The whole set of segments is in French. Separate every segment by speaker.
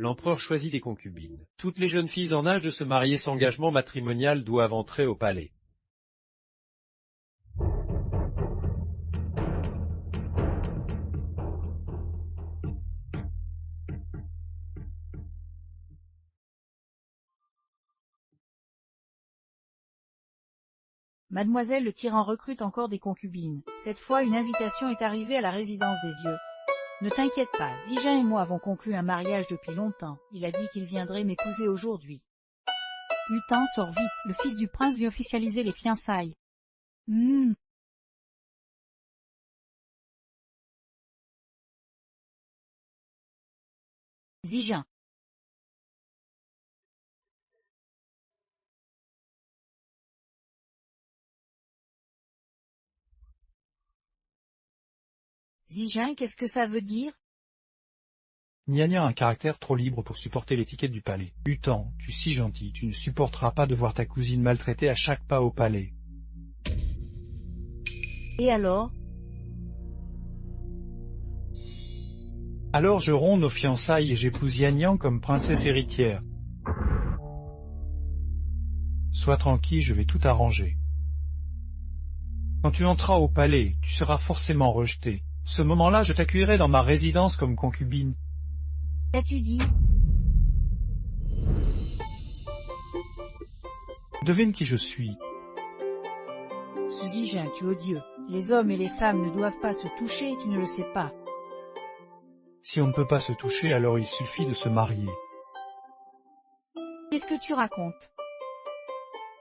Speaker 1: L'empereur choisit des concubines. Toutes les jeunes filles en âge de se marier sans engagement matrimonial doivent entrer au palais.
Speaker 2: Mademoiselle le tyran recrute encore des concubines. Cette fois, une invitation est arrivée à la résidence des yeux. Ne t'inquiète pas, Zijin et moi avons conclu un mariage depuis longtemps. Il a dit qu'il viendrait m'épouser aujourd'hui. Hutan, sors vite, le fils du prince vient officialiser les fiançailles. Zijin. Zijin, qu'est-ce que ça veut dire?
Speaker 3: Nia a un caractère trop libre pour supporter l'étiquette du palais. Hutan, tu es si gentil, tu ne supporteras pas de voir ta cousine maltraitée à chaque pas au palais.
Speaker 2: Et alors?
Speaker 3: Alors je romps nos fiançailles et j'épouse Yanyan comme princesse héritière. Sois tranquille, je vais tout arranger. Quand tu entreras au palais, tu seras forcément rejeté. Ce moment-là, je t'accueillerai dans ma résidence comme concubine.
Speaker 2: Qu'as-tu dit?
Speaker 3: Devine qui je suis.
Speaker 2: Zijin, tu es odieux. Les hommes et les femmes ne doivent pas se toucher, tu ne le sais pas.
Speaker 3: Si on ne peut pas se toucher, alors il suffit de se marier.
Speaker 2: Qu'est-ce que tu racontes?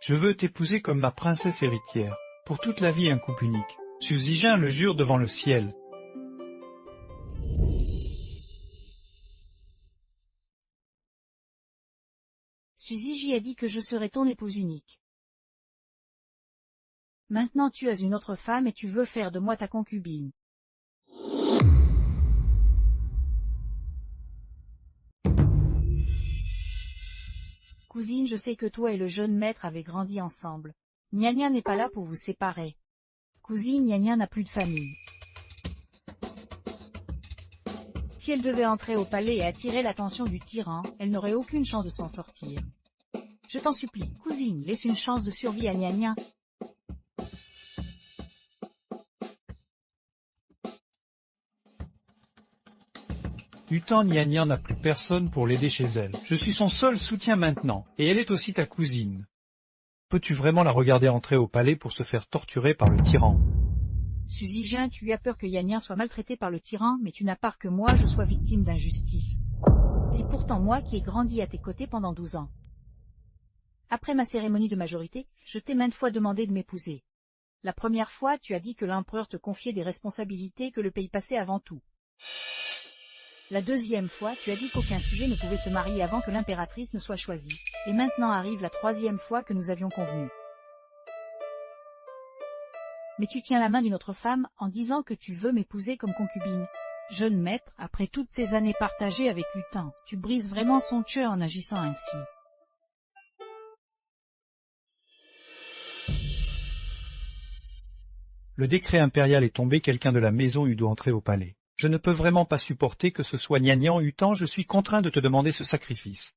Speaker 3: Je veux t'épouser comme ma princesse héritière, pour toute la vie un couple unique. Zijin le jure devant le ciel.
Speaker 2: Suzy a dit que je serai ton épouse unique. Maintenant tu as une autre femme et tu veux faire de moi ta concubine. Cousine, je sais que toi et le jeune maître avez grandi ensemble. Nia n'est pas là pour vous séparer. Cousine, Nia n'a plus de famille. Si elle devait entrer au palais et attirer l'attention du tyran, elle n'aurait aucune chance de s'en sortir. Je t'en supplie, cousine, laisse une chance de survie à Nia.
Speaker 3: Hutan Nia n'a plus personne pour l'aider chez elle. Je suis son seul soutien maintenant, et elle est aussi ta cousine. Peux-tu vraiment la regarder entrer au palais pour se faire torturer par le tyran?
Speaker 2: Zijin, tu as peur que Nia soit maltraitée par le tyran, mais tu n'as peur que moi je sois victime d'injustice. C'est pourtant moi qui ai grandi à tes côtés pendant 12 ans. Après ma cérémonie de majorité, je t'ai maintes fois demandé de m'épouser. La première fois, tu as dit que l'empereur te confiait des responsabilités que le pays passait avant tout. La deuxième fois, tu as dit qu'aucun sujet ne pouvait se marier avant que l'impératrice ne soit choisie. Et maintenant arrive la troisième fois que nous avions convenu. Mais tu tiens la main d'une autre femme en disant que tu veux m'épouser comme concubine. Jeune maître, après toutes ces années partagées avec Hutan, tu brises vraiment son cœur en agissant ainsi.
Speaker 3: Le décret impérial est tombé, quelqu'un de la maison eut doit entrer au palais. Je ne peux vraiment pas supporter que ce soit Nia Hutan, je suis contraint de te demander ce sacrifice.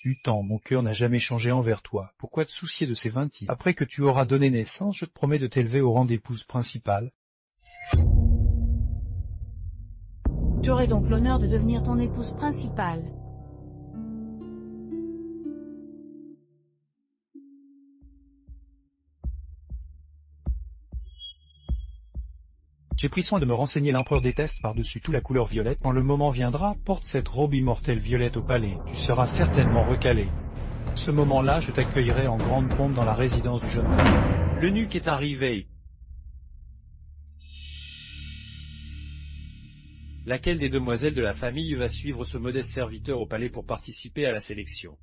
Speaker 3: Hutan, mon cœur n'a jamais changé envers toi, pourquoi te soucier de ces 20 ans? Après que tu auras donné naissance, je te promets de t'élever au rang d'épouse principale.
Speaker 2: J'aurai donc l'honneur de devenir ton épouse principale.
Speaker 3: J'ai pris soin de me renseigner, l'empereur déteste par-dessus tout la couleur violette. Quand le moment viendra, porte cette robe immortelle violette au palais, tu seras certainement recalé. Ce moment-là, je t'accueillerai en grande pompe dans la résidence du jeune homme.
Speaker 1: L'eunuque est arrivé. Laquelle des demoiselles de la famille va suivre ce modeste serviteur au palais pour participer à la sélection?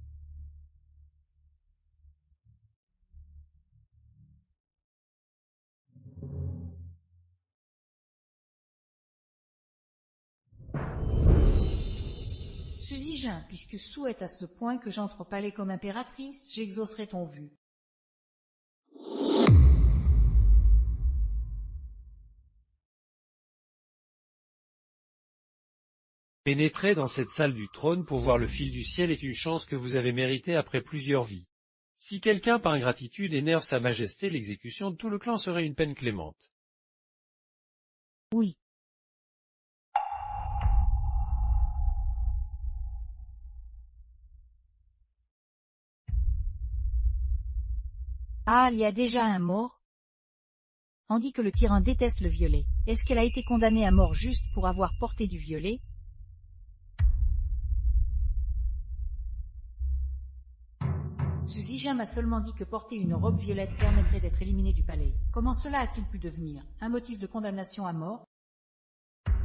Speaker 2: Zijin, puisque Su est à ce point que j'entre au palais comme impératrice, j'exaucerai ton vœu.
Speaker 1: Pénétrer dans cette salle du trône pour voir le fil du ciel est une chance que vous avez méritée après plusieurs vies. Si quelqu'un par ingratitude énerve sa majesté, l'exécution de tout le clan serait une peine clémente.
Speaker 2: Oui. Ah, il y a déjà un mort? On dit que le tyran déteste le violet. Est-ce qu'elle a été condamnée à mort juste pour avoir porté du violet? Suzy m'a seulement dit que porter une robe violette permettrait d'être éliminé du palais. Comment cela a-t-il pu devenir un motif de condamnation à mort?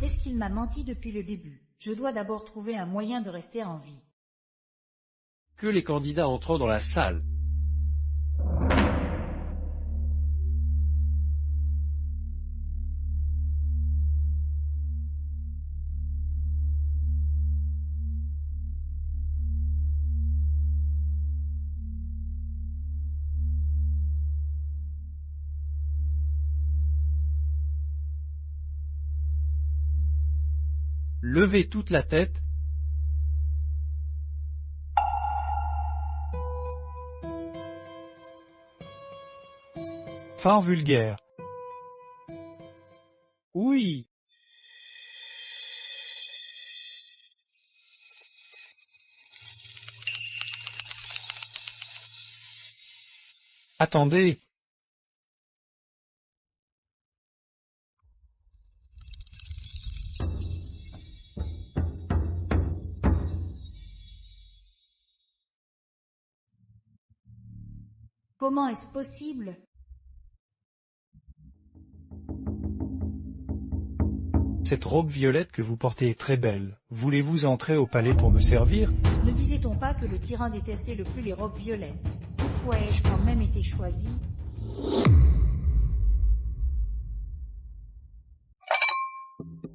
Speaker 2: Est-ce qu'il m'a menti depuis le début? Je dois d'abord trouver un moyen de rester en vie.
Speaker 1: Que les candidats entrant dans la salle. Levez toute la tête.
Speaker 3: Fort vulgaire.
Speaker 1: Oui.
Speaker 3: Attendez.
Speaker 2: Comment est-ce possible?
Speaker 3: Cette robe violette que vous portez est très belle. Voulez-vous entrer au palais pour me servir?
Speaker 2: Ne disait-on pas que le tyran détestait le plus les robes violettes? Pourquoi ai-je quand même été choisi?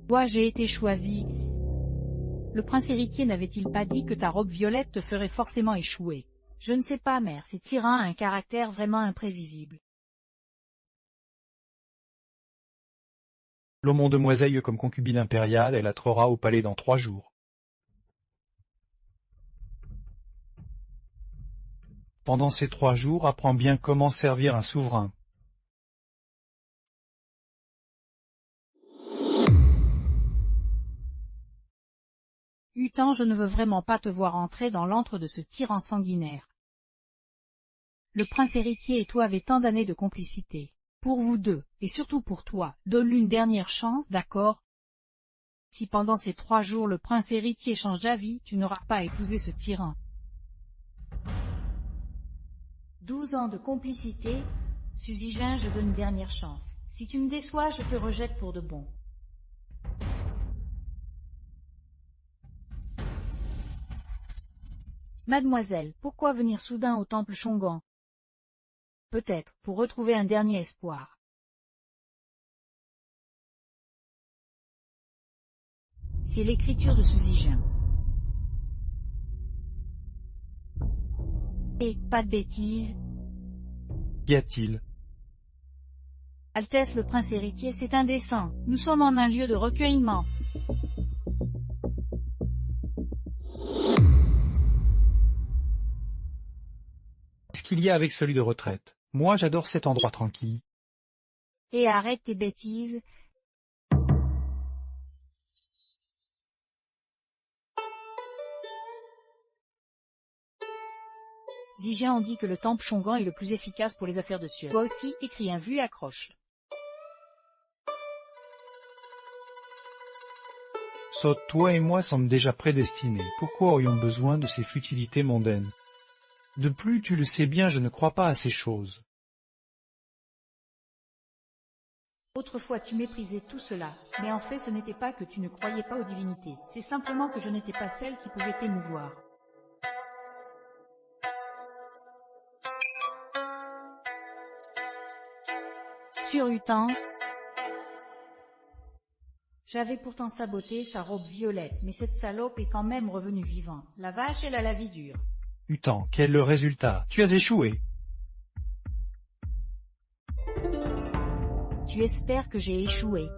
Speaker 2: Moi j'ai été choisi. Le prince héritier n'avait-il pas dit que ta robe violette te ferait forcément échouer? Je ne sais pas, mère, ces tyrans a un caractère vraiment imprévisible.
Speaker 3: L'aumont demoiselle comme concubine impériale, elle entrera au palais dans 3 jours. Pendant ces 3 jours, apprends bien comment servir un souverain.
Speaker 2: Utan, je ne veux vraiment pas te voir entrer dans l'antre de ce tyran sanguinaire. Le prince héritier et toi avez tant d'années de complicité. Pour vous deux, et surtout pour toi, donne-lui une dernière chance, d'accord? Si pendant ces 3 jours le prince héritier change d'avis, tu n'auras pas épousé ce tyran. 12 ans de complicité, Suzy, je donne une dernière chance. Si tu me déçois, je te rejette pour de bon. Mademoiselle, pourquoi venir soudain au temple Shongan? Peut-être, pour retrouver un dernier espoir. C'est l'écriture de Suzy. Et, pas de bêtises.
Speaker 3: Qu'y a-t-il?
Speaker 2: Altesse le prince héritier, c'est indécent. Nous sommes en un lieu de recueillement.
Speaker 3: Qu'est-ce qu'il y a avec celui de retraite? Moi j'adore cet endroit tranquille.
Speaker 2: Et arrête tes bêtises. Zijian on dit que le temple Shongan est le plus efficace pour les affaires de Suez. Toi aussi, écris un vu et accroche.
Speaker 3: Saute, toi et moi sommes déjà prédestinés. Pourquoi aurions besoin de ces futilités mondaines? De plus, tu le sais bien, je ne crois pas à ces choses.
Speaker 2: Autrefois tu méprisais tout cela, mais en fait ce n'était pas que tu ne croyais pas aux divinités, c'est simplement que je n'étais pas celle qui pouvait t'émouvoir. Sur Utan, j'avais pourtant saboté sa robe violette, mais cette salope est quand même revenue vivante. La vache, elle a la vie dure.
Speaker 3: Utan, quel est le résultat? Tu as échoué.
Speaker 2: Tu espères que j'ai échoué.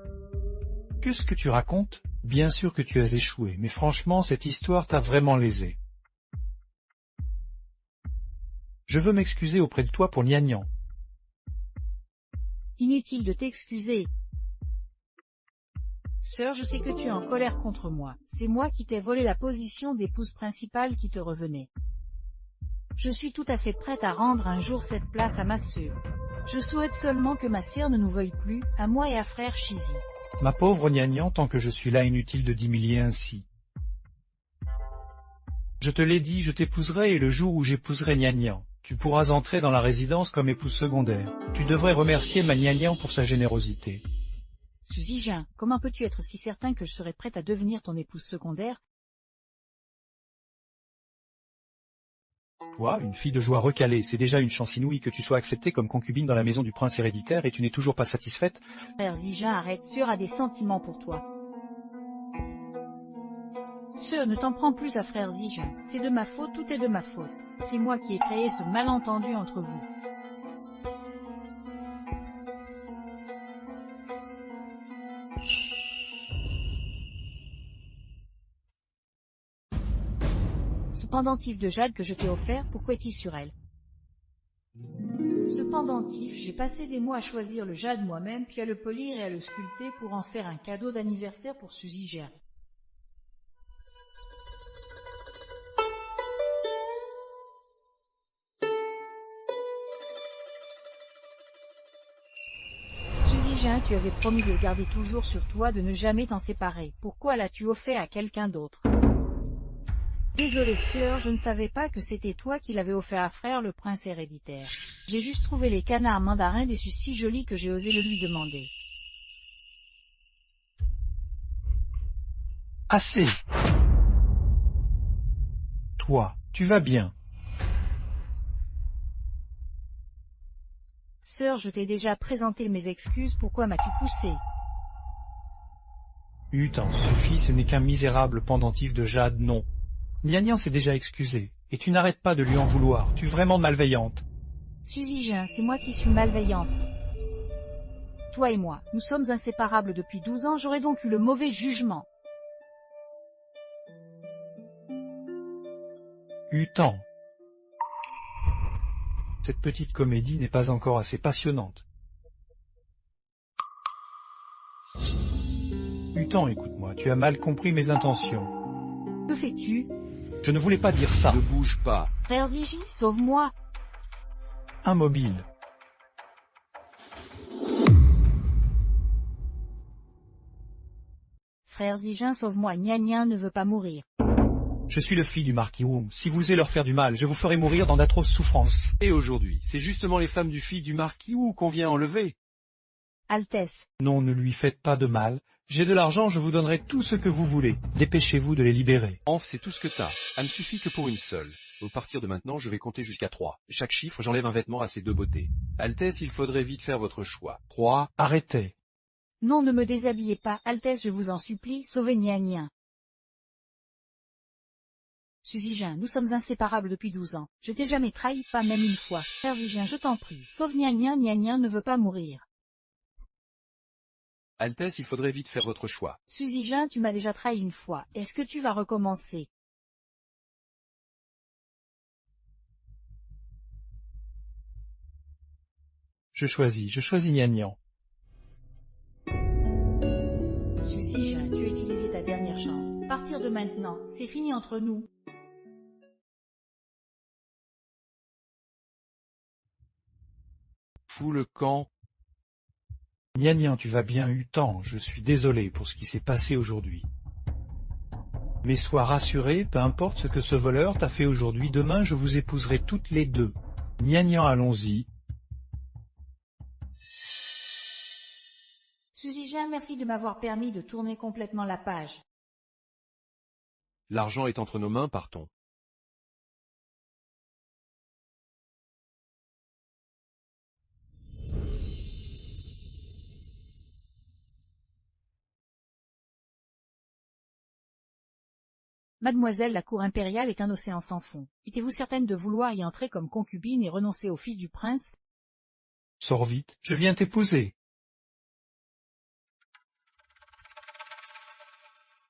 Speaker 3: Qu'est-ce que tu racontes? Bien sûr que tu as échoué, mais franchement, cette histoire t'a vraiment lésé. Je veux m'excuser auprès de toi pour Nian.
Speaker 2: Inutile de t'excuser. Sœur, je sais que tu es en colère contre moi. C'est moi qui t'ai volé la position d'épouse principale qui te revenait. Je suis tout à fait prête à rendre un jour cette place à ma sœur. Je souhaite seulement que ma sœur ne nous veuille plus, à moi et à frère Shizi.
Speaker 3: Ma pauvre Nian, tant que je suis là, inutile de d'humilier ainsi. Je te l'ai dit, je t'épouserai et le jour où j'épouserai Nian, tu pourras entrer dans la résidence comme épouse secondaire. Tu devrais remercier ma Nian pour sa générosité.
Speaker 2: Suzijin, comment peux-tu être si certain que je serai prête à devenir ton épouse secondaire?
Speaker 3: Toi, une fille de joie recalée, c'est déjà une chance inouïe que tu sois acceptée comme concubine dans la maison du prince héréditaire et tu n'es toujours pas satisfaite?
Speaker 2: Frère Zijin, arrête, sœur a des sentiments pour toi. Sœur, ne t'en prends plus à frère Zijin, c'est de ma faute, tout est de ma faute. C'est moi qui ai créé ce malentendu entre vous. Ce pendentif de jade que je t'ai offert, pourquoi est-il sur elle? Ce pendentif, j'ai passé des mois à choisir le jade moi-même, puis à le polir et à le sculpter pour en faire un cadeau d'anniversaire pour Suzijin. Suzijin, tu avais promis de le garder toujours sur toi, de ne jamais t'en séparer. Pourquoi l'as-tu offert à quelqu'un d'autre? Désolée sœur, je ne savais pas que c'était toi qui l'avais offert à frère le prince héréditaire. J'ai juste trouvé les canards mandarins déçus si jolis que j'ai osé le lui demander.
Speaker 3: Assez. Toi, tu vas bien.
Speaker 2: Sœur, je t'ai déjà présenté mes excuses, pourquoi m'as-tu poussé?
Speaker 3: T'en suffit, ce n'est qu'un misérable pendentif de jade, non. Nian s'est déjà excusé, et tu n'arrêtes pas de lui en vouloir, tu es vraiment malveillante.
Speaker 2: Suzijin, c'est moi qui suis malveillante. Toi et moi, nous sommes inséparables depuis 12 ans, j'aurais donc eu le mauvais jugement.
Speaker 3: Tant. Cette petite comédie n'est pas encore assez passionnante. Tant, écoute-moi, tu as mal compris mes intentions.
Speaker 2: Que fais-tu?
Speaker 3: Je ne voulais pas dire ça.
Speaker 4: Ne bouge pas.
Speaker 2: Frère Ziji, sauve-moi.
Speaker 3: Immobile.
Speaker 2: Frère Zijin, sauve-moi, Nian ne veut pas mourir.
Speaker 3: Je suis le fils du marquis Wu. Si vous osez leur faire du mal, je vous ferai mourir dans d'atroces souffrances.
Speaker 4: Et aujourd'hui, c'est justement les femmes du fils du marquis Wu qu'on vient enlever.
Speaker 2: Altesse.
Speaker 3: Non, ne lui faites pas de mal. J'ai de l'argent, je vous donnerai tout ce que vous voulez. Dépêchez-vous de les libérer.
Speaker 4: Enf, c'est tout ce que t'as. Elle ne suffit que pour une seule. Au partir de maintenant, je vais compter jusqu'à 3. Chaque chiffre, j'enlève un vêtement à ces deux beautés. Altesse, il faudrait vite faire votre choix. 3.
Speaker 3: Arrêtez.
Speaker 2: Non, ne me déshabillez pas, Altesse, je vous en supplie, sauvez Nian. Suzijin, nous sommes inséparables depuis 12 ans. Je t'ai jamais trahi, pas même une fois. Frère Zijin, je t'en prie, sauve Nian, Nian ne veut pas mourir.
Speaker 4: Altesse, il faudrait vite faire votre choix.
Speaker 2: Suzijin, tu m'as déjà trahi une fois. Est-ce que tu vas recommencer?
Speaker 3: Je choisis Nian.
Speaker 2: Suzijin, tu as utilisé ta dernière chance. À partir de maintenant, c'est fini entre nous.
Speaker 4: Fous le camp.
Speaker 3: Nian, tu vas bien Tant, je suis désolé pour ce qui s'est passé aujourd'hui. Mais sois rassuré, peu importe ce que ce voleur t'a fait aujourd'hui, demain je vous épouserai toutes les deux. Nian, allons-y.
Speaker 2: Suzijin, merci de m'avoir permis de tourner complètement la page.
Speaker 4: L'argent est entre nos mains, partons.
Speaker 2: Mademoiselle, la cour impériale est un océan sans fond. Étiez-vous certaine de vouloir y entrer comme concubine et renoncer au fils du prince?
Speaker 3: Sors vite, je viens t'épouser.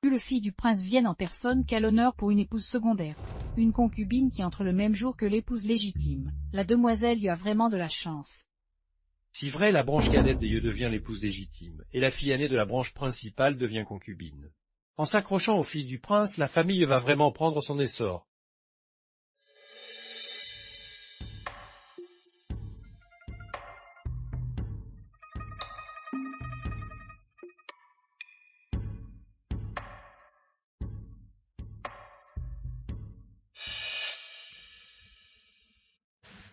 Speaker 2: Que le fils du prince vienne en personne, quel honneur pour une épouse secondaire. Une concubine qui entre le même jour que l'épouse légitime. La demoiselle y a vraiment de la chance.
Speaker 1: Si vrai, la branche cadette des yeux devient l'épouse légitime, et la fille aînée de la branche principale devient concubine. En s'accrochant au fils du prince, la famille va vraiment prendre son essor.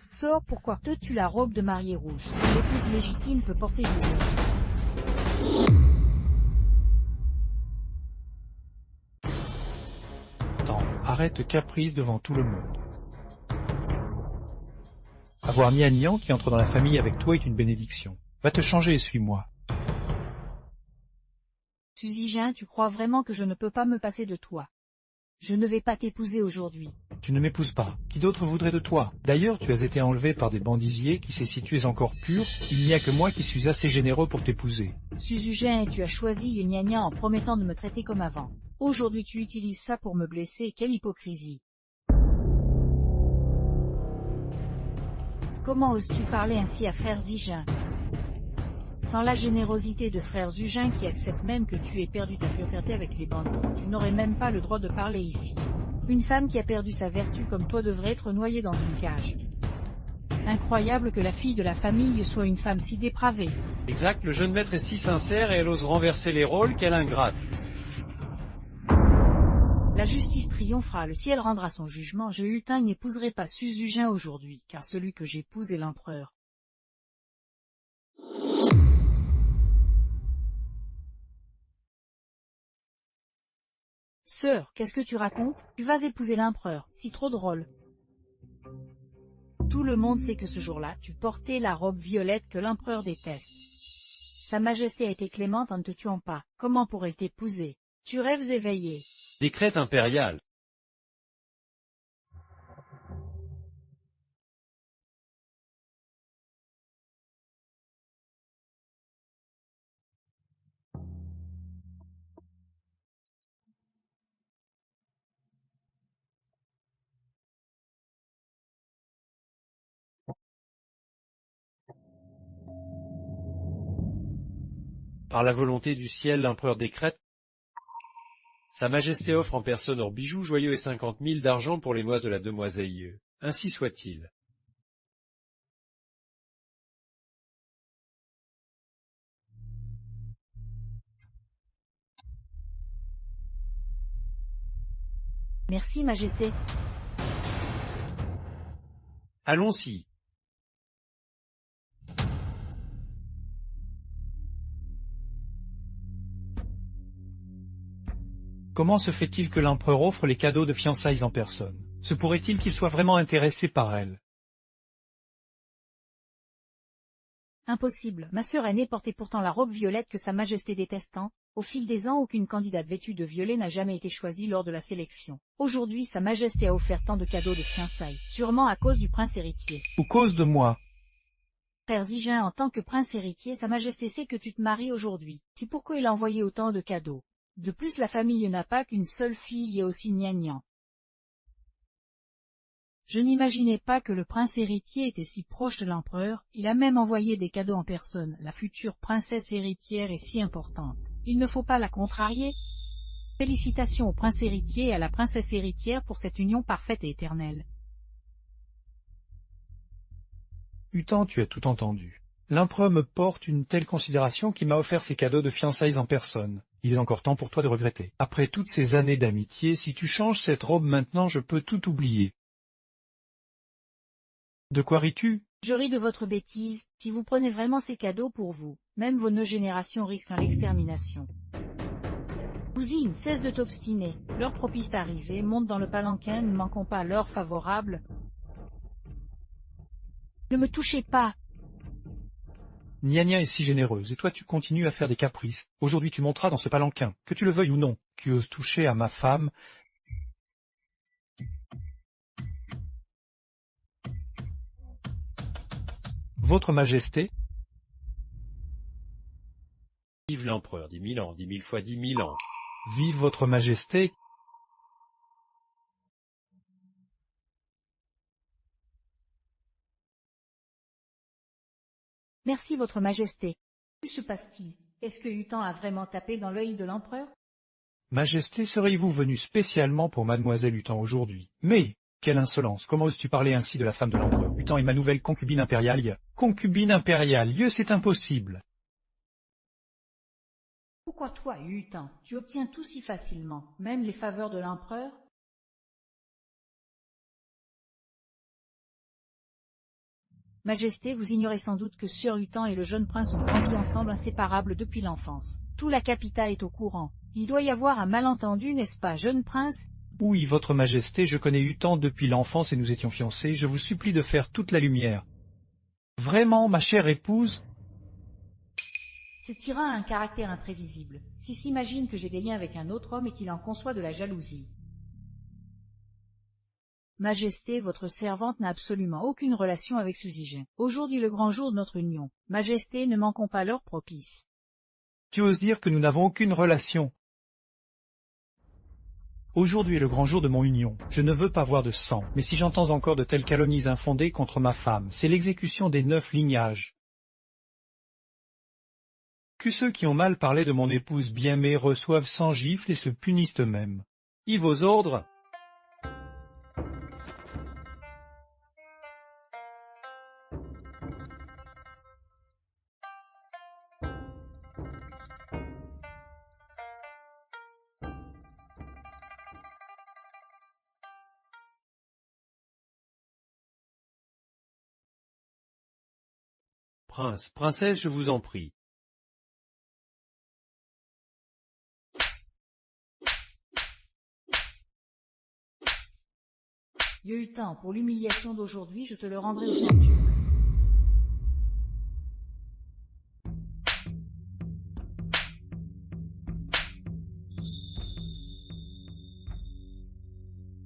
Speaker 2: Sors, pourquoi te-tu la robe de mariée rouge? Seule l'épouse légitime peut porter du rouge.
Speaker 3: Attends, arrête caprice devant tout le monde. Avoir Nian qui entre dans la famille avec toi est une bénédiction. Va te changer et suis-moi.
Speaker 2: Suzy, tu crois vraiment que je ne peux pas me passer de toi? Je ne vais pas t'épouser aujourd'hui.
Speaker 3: Tu ne m'épouses pas. Qui d'autre voudrait de toi? D'ailleurs, tu as été enlevé par des bandisiers qui, si tu es encore pur, il n'y a que moi qui suis assez généreux pour t'épouser.
Speaker 2: Suzy, tu as choisi Gna en promettant de me traiter comme avant. Aujourd'hui tu utilises ça pour me blesser, quelle hypocrisie. Comment oses-tu parler ainsi à frère Zigin? Sans la générosité de frère Zugin qui accepte même que tu aies perdu ta pureté avec les bandits, tu n'aurais même pas le droit de parler ici. Une femme qui a perdu sa vertu comme toi devrait être noyée dans une cage. Incroyable que la fille de la famille soit une femme si dépravée.
Speaker 1: Exact, le jeune maître est si sincère et elle ose renverser les rôles, quelle ingrate.
Speaker 2: La justice triomphera, le ciel rendra son jugement, je Hutin n'épouserai pas Suzugin aujourd'hui, car celui que j'épouse est l'empereur. Sœur, qu'est-ce que tu racontes? Tu vas épouser l'empereur, c'est trop drôle. Tout le monde sait que ce jour-là, tu portais la robe violette que l'empereur déteste. Sa majesté a été clémente en ne te tuant pas, comment pourrait-elle t'épouser? Tu rêves éveillés.
Speaker 1: Décret impérial. Par la volonté du ciel, l'empereur décrète. Sa majesté offre en personne hors bijoux joyeux et 50 000 d'argent pour les noces de la demoiselle. Ainsi soit-il.
Speaker 2: Merci majesté.
Speaker 1: Allons-y.
Speaker 3: Comment se fait-il que l'empereur offre les cadeaux de fiançailles en personne? Se pourrait-il qu'il soit vraiment intéressé par elle?
Speaker 2: Impossible, ma sœur aînée portait pourtant la robe violette que sa majesté déteste tant. Au fil des ans, aucune candidate vêtue de violet n'a jamais été choisie lors de la sélection. Aujourd'hui, sa majesté a offert tant de cadeaux de fiançailles, sûrement à cause du prince héritier.
Speaker 3: Ou cause de moi?
Speaker 2: Frère Zigin, en tant que prince héritier, sa majesté sait que tu te maries aujourd'hui. C'est pourquoi il a envoyé autant de cadeaux. De plus, la famille n'a pas qu'une seule fille et aussi Nian. Je n'imaginais pas que le prince héritier était si proche de l'empereur, il a même envoyé des cadeaux en personne, la future princesse héritière est si importante. Il ne faut pas la contrarier. Félicitations au prince héritier et à la princesse héritière pour cette union parfaite et éternelle.
Speaker 3: Hutin, tu as tout entendu. L'empereur me porte une telle considération qu'il m'a offert ses cadeaux de fiançailles en personne. Il est encore temps pour toi de regretter. Après toutes ces années d'amitié, si tu changes cette robe maintenant, je peux tout oublier. De quoi ris-tu?
Speaker 2: Je ris de votre bêtise, si vous prenez vraiment ces cadeaux pour vous, même vos 9 générations risquent l'extermination. Cousine, cesse de t'obstiner, l'heure propice est arrivée, monte dans le palanquin, ne manquons pas l'heure favorable. Ne me touchez pas!
Speaker 3: Nian est si généreuse, et toi tu continues à faire des caprices. Aujourd'hui tu monteras dans ce palanquin, que tu le veuilles ou non. Qui ose toucher à ma femme? Votre Majesté?
Speaker 1: Vive l'empereur, 10 000 ans, 10 000 fois 10 000 ans.
Speaker 3: Vive votre majesté.
Speaker 2: Merci votre majesté. Que se passe-t-il? Est-ce que Hutan a vraiment tapé dans l'œil de l'empereur?
Speaker 3: Majesté, seriez-vous venu spécialement pour mademoiselle Hutan aujourd'hui? Mais, quelle insolence, comment oses-tu parler ainsi de la femme de l'empereur? Hutan est ma nouvelle concubine impériale. Concubine impériale, c'est impossible.
Speaker 2: Pourquoi toi, Hutan, tu obtiens tout si facilement, même les faveurs de l'empereur? Majesté, vous ignorez sans doute que Sieur Hutan et le jeune prince ont grandi ensemble inséparables depuis l'enfance. Tout la capitale est au courant. Il doit y avoir un malentendu, n'est-ce pas, jeune prince?
Speaker 3: Oui, votre majesté, je connais Hutan depuis l'enfance et nous étions fiancés, je vous supplie de faire toute la lumière. Vraiment, ma chère épouse?
Speaker 2: Ce tyran a un caractère imprévisible. S'il s'imagine que j'ai des liens avec un autre homme et qu'il en conçoit de la jalousie. Majesté, votre servante n'a absolument aucune relation avec Suzy. Aujourd'hui le grand jour de notre union. Majesté, ne manquons pas l'heure propice.
Speaker 3: Tu oses dire que nous n'avons aucune relation? Aujourd'hui est le grand jour de mon union. Je ne veux pas voir de sang, mais si j'entends encore de telles calomnies infondées contre ma femme, c'est l'exécution des 9 lignages. Que ceux qui ont mal parlé de mon épouse bien-aimée reçoivent 100 gifles et se punissent eux-mêmes.
Speaker 1: Y vos ordres? Prince, princesse, je vous en prie.
Speaker 2: Hutan, pour l'humiliation d'aujourd'hui, je te le rendrai au centuple.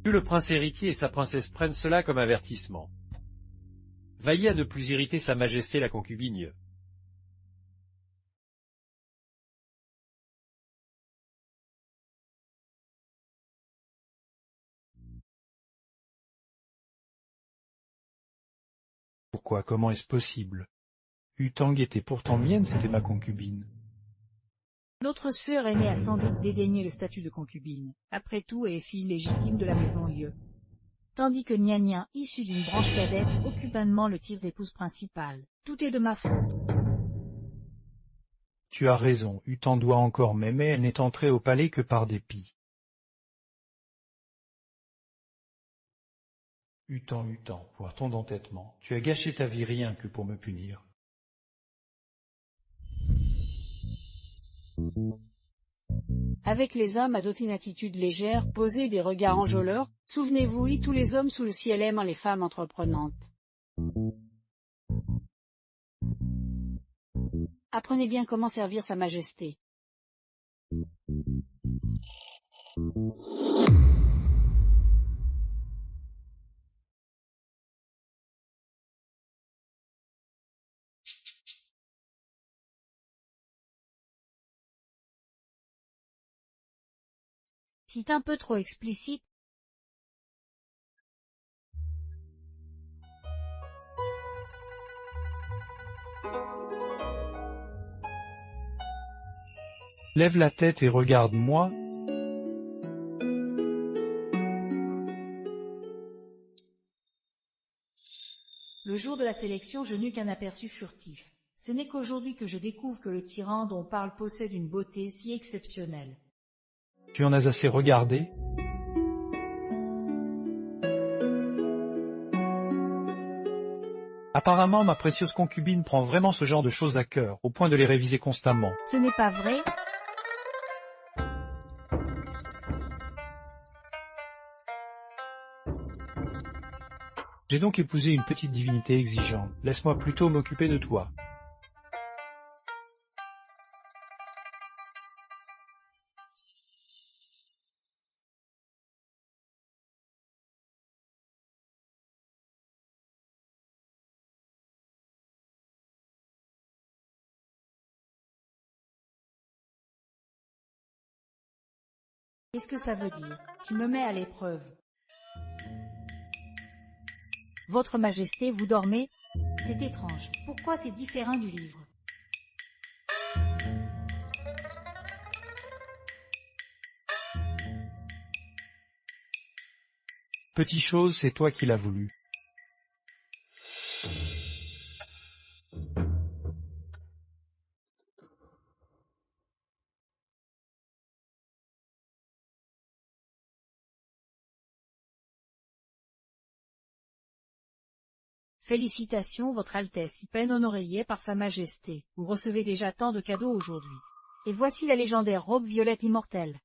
Speaker 1: Que le prince héritier et sa princesse prennent cela comme avertissement. Veillez à ne plus irriter sa majesté la concubine.
Speaker 3: Pourquoi, comment est-ce possible? Hutang était pourtant mienne, c'était ma concubine.
Speaker 2: Notre sœur aînée a sans doute dédaigné le statut de concubine. Après tout, elle est fille légitime de la maison Lieu. Tandis que Nian, issu d'une branche cadette, occupe vainement le titre d'épouse principale. Tout est de ma faute.
Speaker 3: Tu as raison, Hutang doit encore m'aimer, elle n'est entrée au palais que par dépit. Hutang, pour ton entêtement, tu as gâché ta vie rien que pour me punir.
Speaker 5: Avec les hommes adoptez une attitude légère, posez des regards enjôleurs, souvenez-vous, tous les hommes sous le ciel aiment les femmes entreprenantes. Apprenez bien comment servir sa majesté.
Speaker 2: C'est un peu trop explicite.
Speaker 3: Lève la tête et regarde-moi.
Speaker 2: Le jour de la sélection, je n'eus qu'un aperçu furtif. Ce n'est qu'aujourd'hui que je découvre que le tyran dont on parle possède une beauté si exceptionnelle.
Speaker 3: Tu en as assez regardé? Apparemment, ma précieuse concubine prend vraiment ce genre de choses à cœur, au point de les réviser constamment.
Speaker 2: Ce n'est pas vrai?
Speaker 3: J'ai donc épousé une petite divinité exigeante. Laisse-moi plutôt m'occuper de toi.
Speaker 2: Qu'est-ce que ça veut dire? Tu me mets à l'épreuve. Votre Majesté, vous dormez? C'est étrange. Pourquoi c'est différent du livre?
Speaker 3: Petite chose, c'est toi qui l'as voulu.
Speaker 2: Félicitations, Votre Altesse, si peine honorée par Sa Majesté. Vous recevez déjà tant de cadeaux aujourd'hui. Et voici la légendaire robe violette immortelle.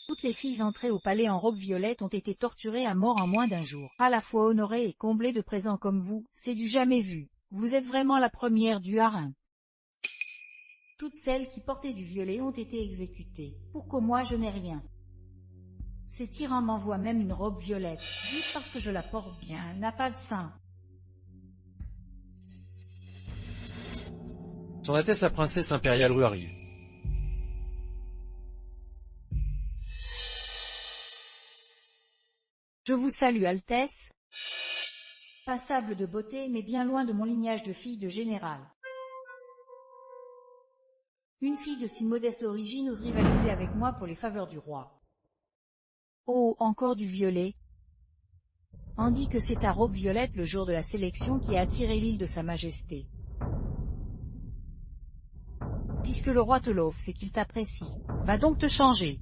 Speaker 2: Toutes les filles entrées au palais en robe violette ont été torturées à mort en moins d'un jour. À la fois honorées et comblées de présents comme vous, c'est du jamais vu. Vous êtes vraiment la première du harem. Toutes celles qui portaient du violet ont été exécutées. Pour que moi je n'ai rien. Ces tyrans m'envoient même une robe violette, juste parce que je la porte bien, elle n'a pas de sein.
Speaker 1: Son Altesse la princesse impériale Rue arrive.
Speaker 2: Je vous salue, Altesse. Passable de beauté, mais bien loin de mon lignage de fille de général. Une fille de si modeste origine ose rivaliser avec moi pour les faveurs du roi. Oh, encore du violet. On dit que c'est ta robe violette le jour de la sélection qui a attiré l'île de Sa Majesté. Puisque le roi te l'offre, c'est qu'il t'apprécie. Va donc te changer.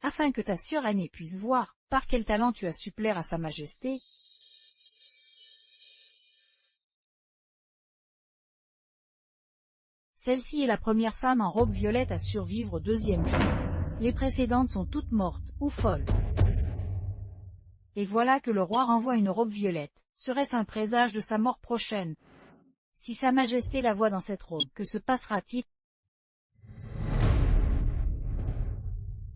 Speaker 2: Afin que ta sœur aînée puisse voir par quel talent tu as su plaire à Sa Majesté. Celle-ci est la première femme en robe violette à survivre au 2e jour. Les précédentes sont toutes mortes, ou folles. Et voilà que le roi renvoie une robe violette. Serait-ce un présage de sa mort prochaine? Si Sa Majesté la voit dans cette robe, que se passera-t-il?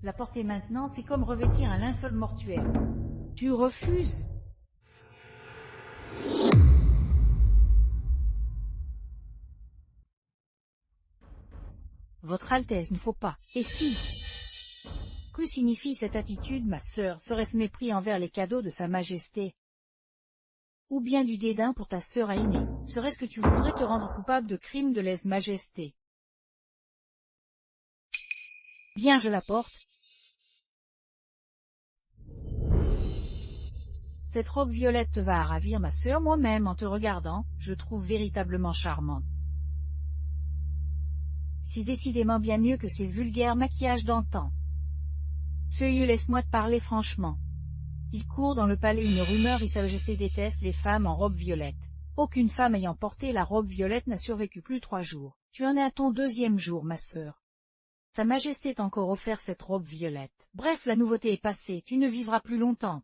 Speaker 2: La porter maintenant, c'est comme revêtir un linceul mortuaire. Tu refuses? Votre Altesse, ne faut pas. Et si? Que signifie cette attitude, ma sœur? Serait-ce mépris envers les cadeaux de Sa Majesté? Ou bien du dédain pour ta sœur aînée? Serait-ce que tu voudrais te rendre coupable de crimes de lèse-majesté? Bien, je la porte. Cette robe violette te va à ravir, ma sœur. Moi-même, en te regardant, je trouve véritablement charmante. Si décidément bien mieux que ces vulgaires maquillages d'antan. Seuil, laisse-moi te parler franchement. Il court dans le palais une rumeur et Sa Majesté déteste les femmes en robe violette. Aucune femme ayant porté la robe violette n'a survécu plus 3 jours. Tu en es à ton 2e jour, ma sœur. Sa Majesté t'a encore offert cette robe violette. Bref, la nouveauté est passée, tu ne vivras plus longtemps.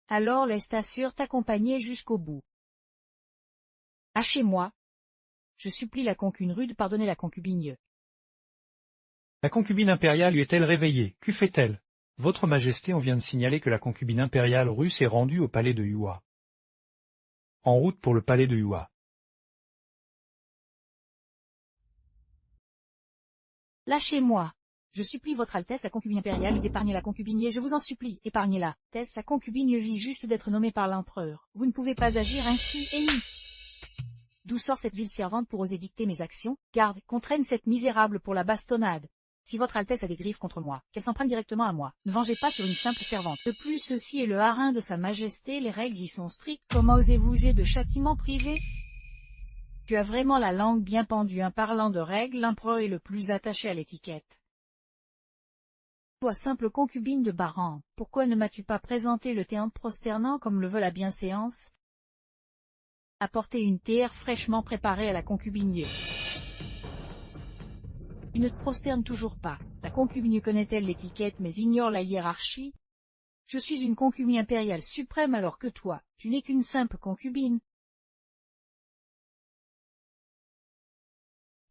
Speaker 2: Alors laisse ta sœur t'accompagner jusqu'au bout. Hachez-moi. Je supplie la concubine rude, pardonnez la concubine.
Speaker 3: La concubine impériale lui est-elle réveillée? Que fait-elle? Votre Majesté, on vient de signaler que la concubine impériale russe est rendue au palais de Yua. En route pour le palais de Yua.
Speaker 2: Lâchez-moi. Je supplie Votre Altesse, la concubine impériale, d'épargner la concubine, je vous en supplie, épargnez-la. Altesse, la concubine vit juste d'être nommée par l'empereur. Vous ne pouvez pas agir ainsi, et d'où sort cette ville servante pour oser dicter mes actions? Garde, contraigne cette misérable pour la bastonnade. Si Votre Altesse a des griffes contre moi, qu'elle s'en prenne directement à moi. Ne vengez pas sur une simple servante. De plus, ceci est le harem de Sa Majesté, les règles y sont strictes. Comment osez-vous user de châtiments privés? Tu as vraiment la langue bien pendue. En parlant de règles, l'empereur est le plus attaché à l'étiquette. Toi, simple concubine de Baran, pourquoi ne m'as-tu pas présenté le thé en te prosternant comme le veut la bienséance? Apportez une théière fraîchement préparée à la concubine. Tu ne te prosternes toujours pas. La concubine connaît-elle l'étiquette mais ignore la hiérarchie? Je suis une concubine impériale suprême alors que toi, tu n'es qu'une simple concubine.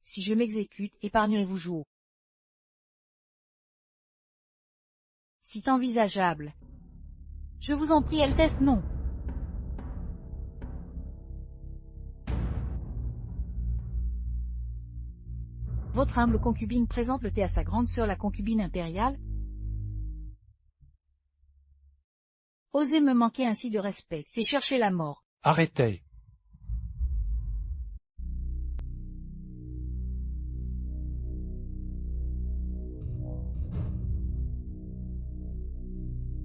Speaker 2: Si je m'exécute, épargnerez-vous jour. Si envisageable. Je vous en prie, Altesse, non. Votre humble concubine présente le thé à sa grande sœur la concubine impériale. Osez me manquer ainsi de respect, c'est chercher la mort.
Speaker 3: Arrêtez.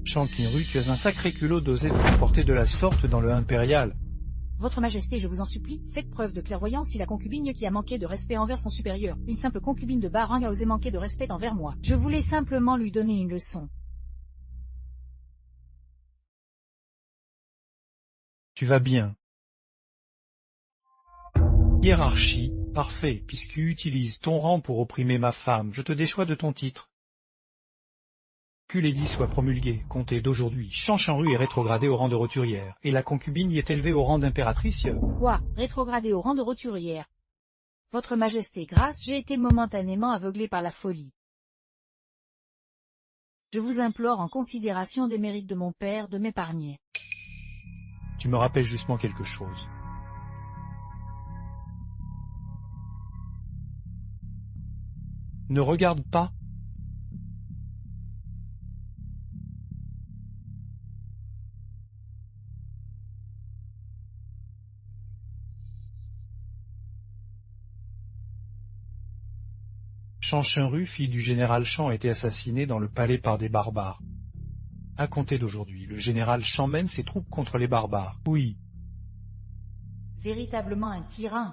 Speaker 3: Shankinru, tu as un sacré culot d'oser te comporter de la sorte dans le impérial.
Speaker 2: Votre Majesté, je vous en supplie, faites preuve de clairvoyance si la concubine qui a manqué de respect envers son supérieur, une simple concubine de Barang a osé manquer de respect envers moi. Je voulais simplement lui donner une leçon.
Speaker 3: Tu vas bien. Hiérarchie, parfait, puisqu'tu utilises ton rang pour opprimer ma femme, je te déchois de ton titre. Que l'édit soit promulgué, comptez d'aujourd'hui, Shankinru est rétrogradée au rang de roturière, et la concubine y est élevée au rang d'impératrice.
Speaker 2: Quoi, rétrogradée au rang de roturière? Votre Majesté, grâce, j'ai été momentanément aveuglé par la folie. Je vous implore en considération des mérites de mon père de m'épargner.
Speaker 3: Tu me rappelles justement quelque chose. Ne regarde pas. Shankinru, fille du général Shan, a été assassinée dans le palais par des barbares. À compter d'aujourd'hui, le général Shan mène ses troupes contre les barbares. Oui.
Speaker 2: Véritablement un tyran.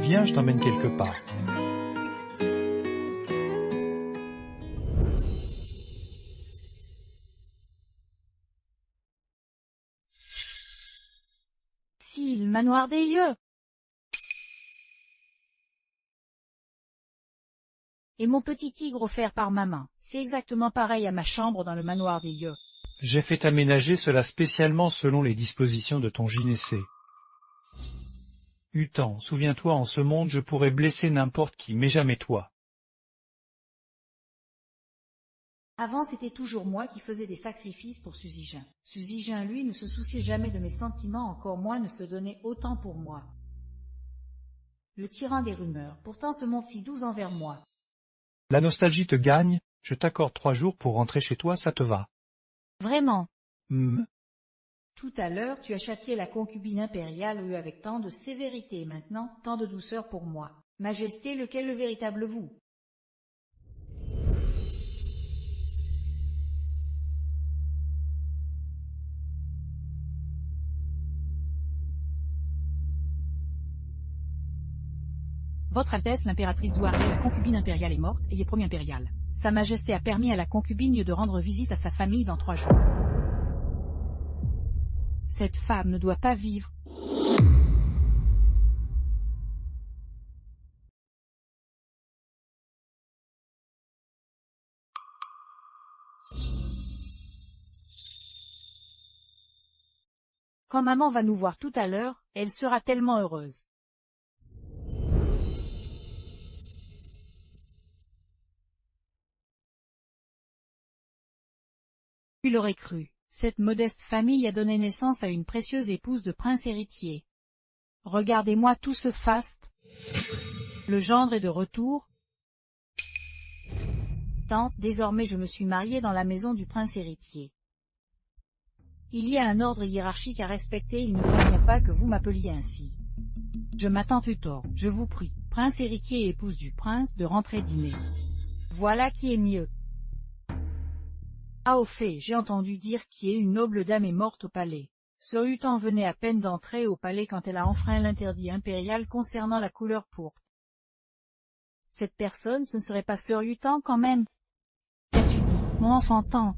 Speaker 3: Viens, je t'emmène quelque part.
Speaker 2: Si, le manoir des yeux. Et mon petit tigre offert par ma main, c'est exactement pareil à ma chambre dans le manoir des yeux.
Speaker 3: J'ai fait aménager cela spécialement selon les dispositions de ton gynécée. Utan, souviens-toi, en ce monde je pourrais blesser n'importe qui, mais jamais toi.
Speaker 2: Avant c'était toujours moi qui faisais des sacrifices pour Suzijin. Suzijin lui ne se souciait jamais de mes sentiments, encore moins ne se donnait autant pour moi. Le tyran des rumeurs, pourtant se montre si doux envers moi.
Speaker 3: La nostalgie te gagne, je t'accorde 3 jours pour rentrer chez toi, ça te va.
Speaker 2: Vraiment.
Speaker 3: Tout
Speaker 2: à l'heure tu as châtié la concubine impériale avec tant de sévérité et maintenant tant de douceur pour moi. Majesté, lequel le véritable vous? Votre Altesse l'impératrice Douaré, la concubine impériale est morte, ayez promis impérial. Sa Majesté a permis à la concubine de rendre visite à sa famille dans 3 jours. Cette femme ne doit pas vivre. Quand maman va nous voir tout à l'heure, elle sera tellement heureuse. Tu l'aurais cru, cette modeste famille a donné naissance à une précieuse épouse de prince héritier. Regardez-moi tout ce faste. Le gendre est de retour. Tante, désormais je me suis mariée dans la maison du prince héritier. Il y a un ordre hiérarchique à respecter, il ne convient pas que vous m'appeliez ainsi. Je m'attends tutor, je vous prie, prince héritier et épouse du prince, de rentrer dîner. Voilà qui est mieux. Ah au fait, j'ai entendu dire qu'une noble dame est morte au palais. Sœur Utan venait à peine d'entrer au palais quand elle a enfreint l'interdit impérial concernant la couleur pourpre. Cette personne, ce ne serait pas Sœur Utan quand même? Qu'as-tu dit, mon enfant Tan?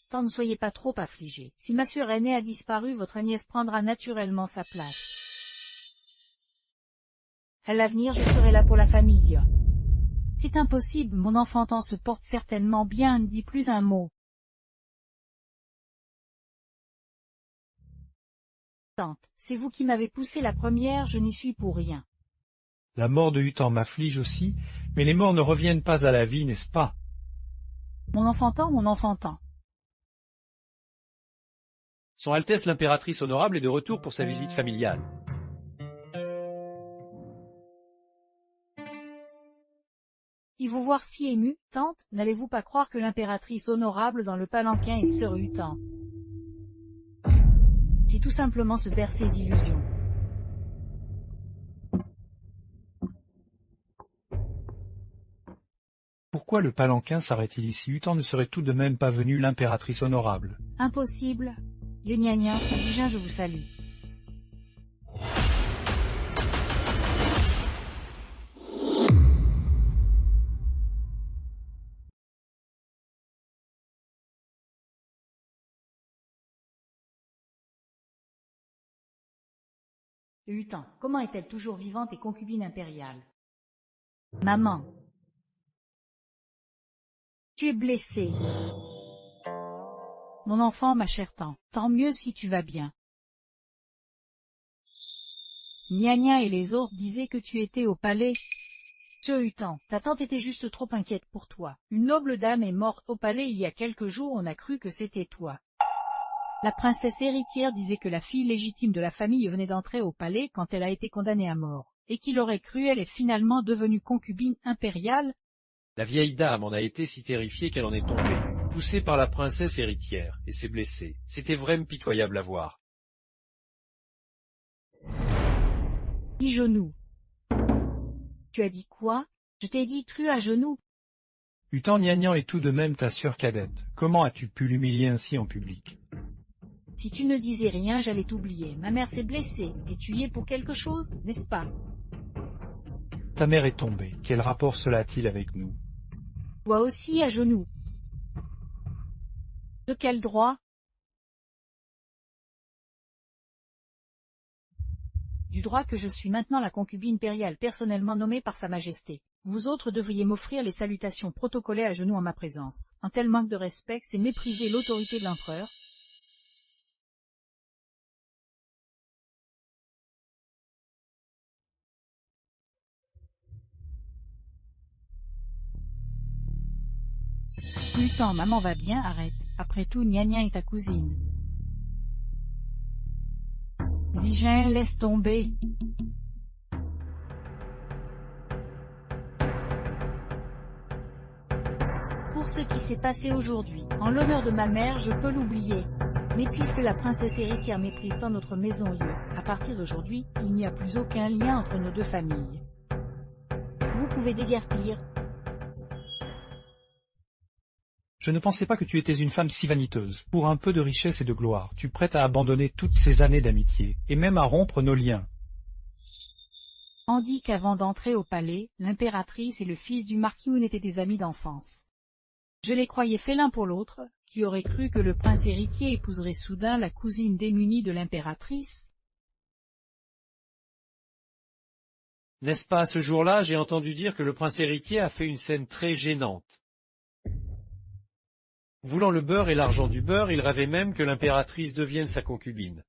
Speaker 2: Tant ne soyez pas trop affligé. Si ma sœur aînée a disparu, votre nièce prendra naturellement sa place. À l'avenir, je serai là pour la famille. C'est impossible, mon enfant Tan se porte certainement bien, ne dit plus un mot. Tante, c'est vous qui m'avez poussé la première, je n'y suis pour rien.
Speaker 3: La mort de Utan m'afflige aussi, mais les morts ne reviennent pas à la vie, n'est-ce pas?
Speaker 2: Mon enfant Tan, mon enfant Tan.
Speaker 1: Son Altesse l'impératrice honorable est de retour pour sa visite familiale.
Speaker 2: Il vous voir si ému, tante, n'allez-vous pas croire que l'impératrice honorable dans le palanquin est sœur Hutan? C'est tout simplement se bercer d'illusions.
Speaker 3: Pourquoi le palanquin s'arrête-il ici? Hutan ne serait tout de même pas venu, l'impératrice honorable?
Speaker 2: Impossible. Le gna-gna, Fusijin, je vous salue. Hutan, comment est-elle toujours vivante et concubine impériale? Maman. Tu es blessée. Mon enfant, ma chère tante, tant mieux si tu vas bien. Gna et les autres disaient que tu étais au palais. Hutan, ta tante était juste trop inquiète pour toi. Une noble dame est morte au palais il y a quelques jours, on a cru que c'était toi. La princesse héritière disait que la fille légitime de la famille venait d'entrer au palais quand elle a été condamnée à mort, et qu'il aurait cru elle est finalement devenue concubine impériale.
Speaker 1: La vieille dame en a été si terrifiée qu'elle en est tombée, poussée par la princesse héritière, et s'est blessée. C'était vraiment pitoyable à voir.
Speaker 2: Dis genou. Tu as dit quoi? Je t'ai dit tru à genoux.
Speaker 3: Hutan Niagnan est tout de même ta sœur cadette. Comment as-tu pu l'humilier ainsi en public?
Speaker 2: Si tu ne disais rien, j'allais t'oublier. Ma mère s'est blessée, et tu y es pour quelque chose, n'est-ce pas?
Speaker 3: Ta mère est tombée. Quel rapport cela a-t-il avec nous?
Speaker 2: Toi aussi à genoux. De quel droit? Du droit que je suis maintenant la concubine impériale personnellement nommée par Sa Majesté. Vous autres devriez m'offrir les salutations protocolaires à genoux en ma présence. Un tel manque de respect, c'est mépriser l'autorité de l'empereur. Hutan, maman va bien, arrête. Après tout, Gna est ta cousine. Fusijin, laisse tomber. Pour ce qui s'est passé aujourd'hui, en l'honneur de ma mère, je peux l'oublier. Mais puisque la princesse héritière méprise tant notre maison lieu, à partir d'aujourd'hui, il n'y a plus aucun lien entre nos deux familles. Vous pouvez déguerpir.
Speaker 3: Je ne pensais pas que tu étais une femme si vaniteuse. Pour un peu de richesse et de gloire, tu es prête à abandonner toutes ces années d'amitié, et même à rompre nos liens.
Speaker 2: On dit qu'avant d'entrer au palais, l'impératrice et le fils du marquis Moon étaient des amis d'enfance. Je les croyais faits l'un pour l'autre, qui aurait cru que le prince héritier épouserait soudain la cousine démunie de l'impératrice?
Speaker 1: N'est-ce pas, ce jour-là, j'ai entendu dire que le prince héritier a fait une scène très gênante. Voulant le beurre et l'argent du beurre, il rêvait même que l'impératrice devienne sa concubine.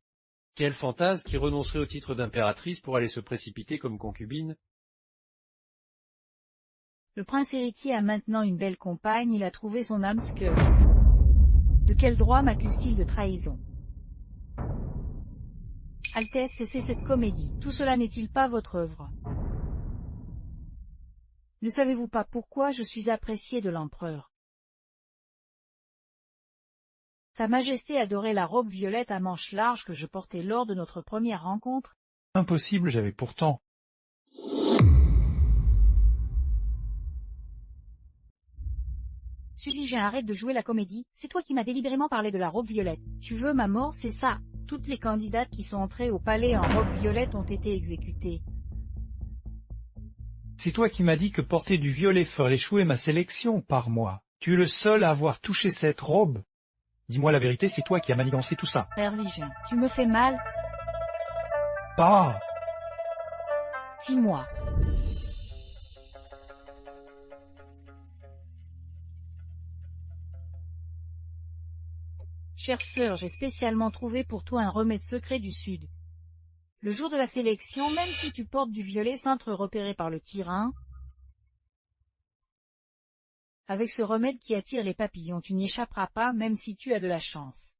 Speaker 1: Quel fantasme qui renoncerait au titre d'impératrice pour aller se précipiter comme concubine?
Speaker 2: Le prince héritier a maintenant une belle compagne, il a trouvé son âme que... De quel droit m'accuse-t-il de trahison? Altesse, cessez cette comédie, tout cela n'est-il pas votre œuvre? Ne savez-vous pas pourquoi je suis apprécié de l'empereur? Sa Majesté adorait la robe violette à manches larges que je portais lors de notre première rencontre.
Speaker 3: Impossible, j'avais pourtant...
Speaker 2: Fusijin, arrête de jouer la comédie, c'est toi qui m'as délibérément parlé de la robe violette. Tu veux ma mort, c'est ça? Toutes les candidates qui sont entrées au palais en robe violette ont été exécutées.
Speaker 3: C'est toi qui m'as dit que porter du violet ferait échouer ma sélection, par moi. Tu es le seul à avoir touché cette robe. Dis-moi la vérité, c'est toi qui as manigancé tout ça.
Speaker 2: Fusijin, tu me fais mal?
Speaker 3: Pas.
Speaker 2: 6 mois. Chère sœur, j'ai spécialement trouvé pour toi un remède secret du Sud. Le jour de la sélection, même si tu portes du violet sans être repéré par le tyran, avec ce remède qui attire les papillons, tu n'y échapperas pas, même si tu as de la chance.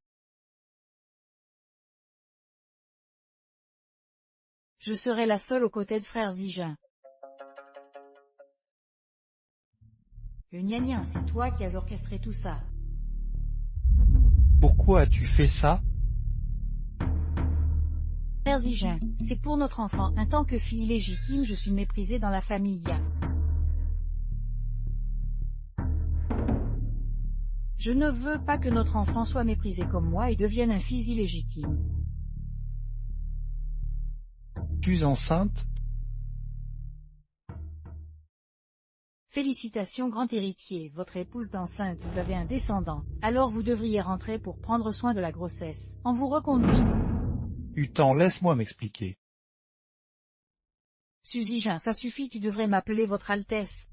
Speaker 2: Je serai la seule aux côtés de frère Zijin. Gna, c'est toi qui as orchestré tout ça.
Speaker 3: Pourquoi as-tu fait ça?
Speaker 2: Frère Zijin, c'est pour notre enfant. En tant que fille légitime, je suis méprisée dans la famille. Je ne veux pas que notre enfant soit méprisé comme moi et devienne un fils illégitime.
Speaker 3: Tu es enceinte?
Speaker 2: Félicitations grand héritier, votre épouse d'enceinte, vous avez un descendant. Alors vous devriez rentrer pour prendre soin de la grossesse. On vous reconduit.
Speaker 3: Utan, laisse-moi m'expliquer.
Speaker 2: Suzijin, ça suffit, tu devrais m'appeler votre Altesse.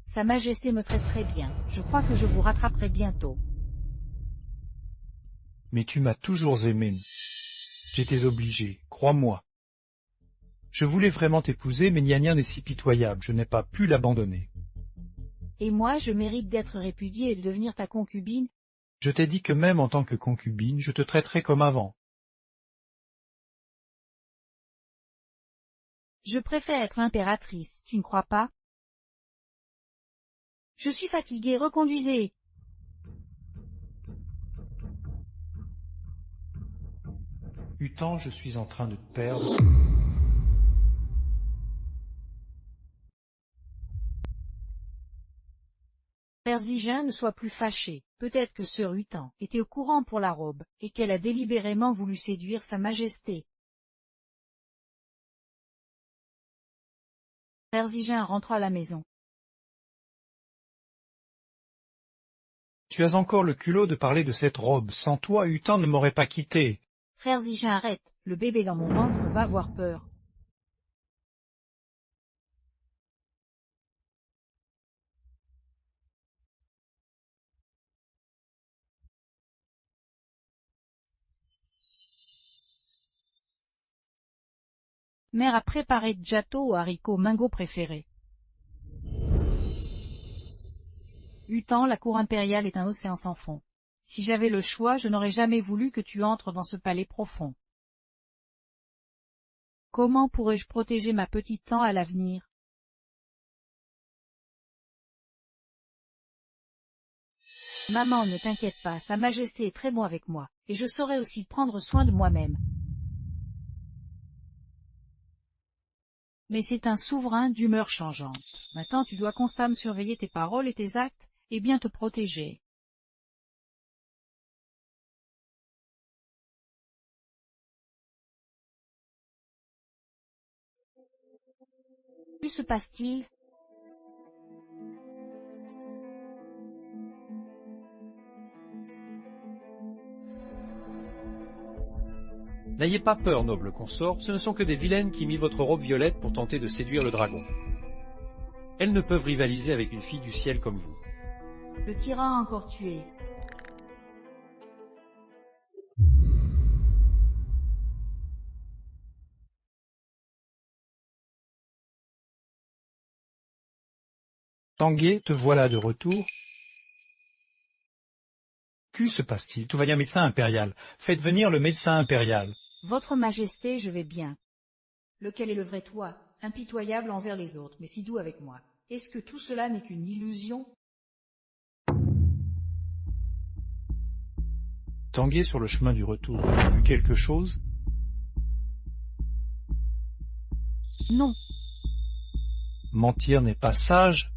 Speaker 2: Sa Majesté me traite très bien, je crois que je vous rattraperai bientôt.
Speaker 3: Mais tu m'as toujours aimé. J'étais obligé, crois-moi. Je voulais vraiment t'épouser, mais Nya est si pitoyable, je n'ai pas pu l'abandonner.
Speaker 2: Et moi, je mérite d'être répudiée et de devenir ta concubine?
Speaker 3: Je t'ai dit que même en tant que concubine, je te traiterai comme avant.
Speaker 2: Je préfère être impératrice, tu ne crois pas? Je suis fatiguée, reconduisez.
Speaker 3: Utan, je suis en train de te perdre.
Speaker 2: Frère Zijin, ne sois plus fâché. Peut-être que Sœur Utan était au courant pour la robe, et qu'elle a délibérément voulu séduire Sa Majesté. Frère Zijin rentra à la maison.
Speaker 3: Tu as encore le culot de parler de cette robe. Sans toi, Utan ne m'aurait pas quitté.
Speaker 2: Frère Zijin, arrête, le bébé dans mon ventre va avoir peur. Mère a préparé Jato aux haricots mango préférés. Utan, la cour impériale est un océan sans fond. Si j'avais le choix, je n'aurais jamais voulu que tu entres dans ce palais profond. Comment pourrais-je protéger ma petite Tan à l'avenir? Maman, ne t'inquiète pas, Sa Majesté est très bon avec moi, et je saurai aussi prendre soin de moi-même. Mais c'est un souverain d'humeur changeante. Maintenant tu dois constamment surveiller tes paroles et tes actes, et bien te protéger. Que se passe-t-il?
Speaker 1: N'ayez pas peur, noble consort, ce ne sont que des vilaines qui mis votre robe violette pour tenter de séduire le dragon. Elles ne peuvent rivaliser avec une fille du ciel comme vous.
Speaker 2: Le tyran a encore tué.
Speaker 3: Tanguy, te voilà de retour. Que se passe-t-il? Tout va bien, médecin impérial. Faites venir le médecin impérial.
Speaker 2: Votre Majesté, je vais bien. Lequel est le vrai toi, impitoyable envers les autres, mais si doux avec moi? Est-ce que tout cela n'est qu'une illusion?
Speaker 3: Tanguy sur le chemin du retour. As-tu vu quelque chose?
Speaker 2: Non.
Speaker 3: Mentir n'est pas sage.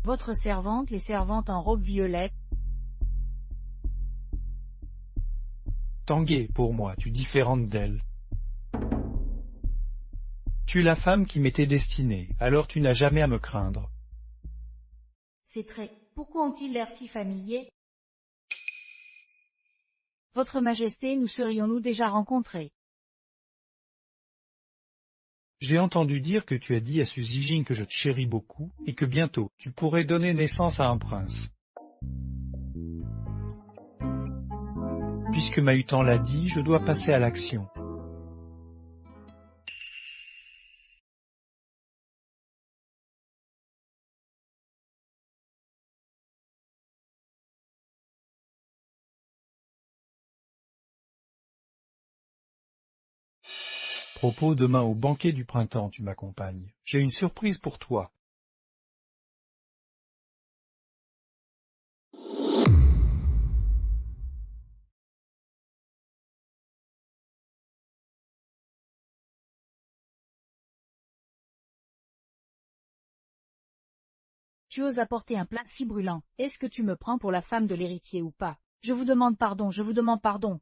Speaker 2: Votre servante, les servantes en robe violette.
Speaker 3: Tanguy, pour moi, tu différente d'elle. Tu es la femme qui m'était destinée, alors tu n'as jamais à me craindre.
Speaker 2: Ces traits, pourquoi ont-ils l'air si familiers? Votre Majesté, nous serions-nous déjà rencontrés?
Speaker 3: J'ai entendu dire que tu as dit à Suzijin que je te chéris beaucoup, et que bientôt, tu pourrais donner naissance à un prince. Puisque Mahutan l'a dit, je dois passer à l'action. propos, demain au banquet du printemps, tu m'accompagnes. J'ai une surprise pour toi.
Speaker 2: Tu oses apporter un plat si brûlant. Est-ce que tu me prends pour la femme de l'héritier ou pas? Je vous demande pardon, je vous demande pardon.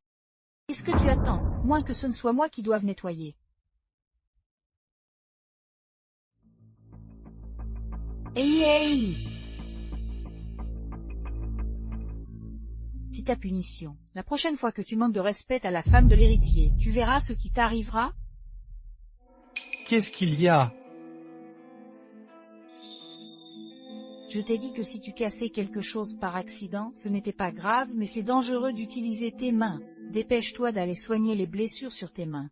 Speaker 2: Est-ce que tu attends, moins que ce ne soit moi qui doive nettoyer? Hey, hey! C'est ta punition. La prochaine fois que tu manques de respect à la femme de l'héritier, tu verras ce qui t'arrivera.
Speaker 3: Qu'est-ce qu'il y a?
Speaker 2: Je t'ai dit que si tu cassais quelque chose par accident, ce n'était pas grave, mais c'est dangereux d'utiliser tes mains. Dépêche-toi d'aller soigner les blessures sur tes mains.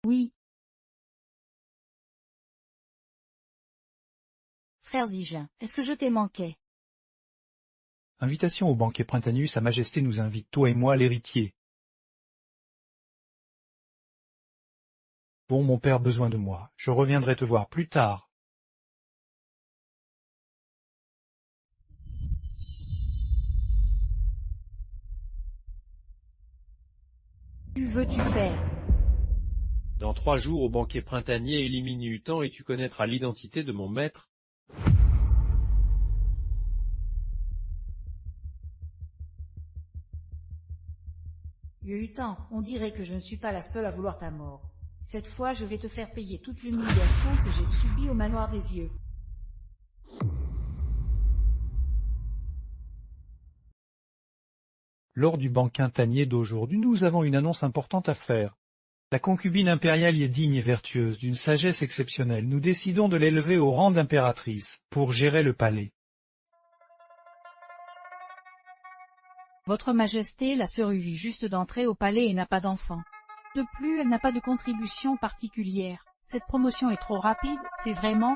Speaker 2: Oui. Frère Zigin, est-ce que je t'ai manqué?
Speaker 3: Invitation au banquet printanier, Sa Majesté nous invite, toi et moi, l'héritier. Bon, mon père a besoin de moi. Je reviendrai te voir plus tard.
Speaker 2: Que veux-tu faire?
Speaker 1: Dans 3 jours au banquet printanier élimine Utan et tu connaîtras l'identité de mon maître.
Speaker 2: Yutan, on dirait que je ne suis pas la seule à vouloir ta mort. Cette fois, je vais te faire payer toute l'humiliation que j'ai subie au manoir des yeux.
Speaker 3: Lors du banquet printanier d'aujourd'hui, nous avons une annonce importante à faire. La concubine impériale y est digne et vertueuse, d'une sagesse exceptionnelle. Nous décidons de l'élever au rang d'impératrice, pour gérer le palais.
Speaker 2: Votre Majesté, la sœur vit juste d'entrer au palais et n'a pas d'enfant. De plus, elle n'a pas de contribution particulière. Cette promotion est trop rapide, c'est vraiment...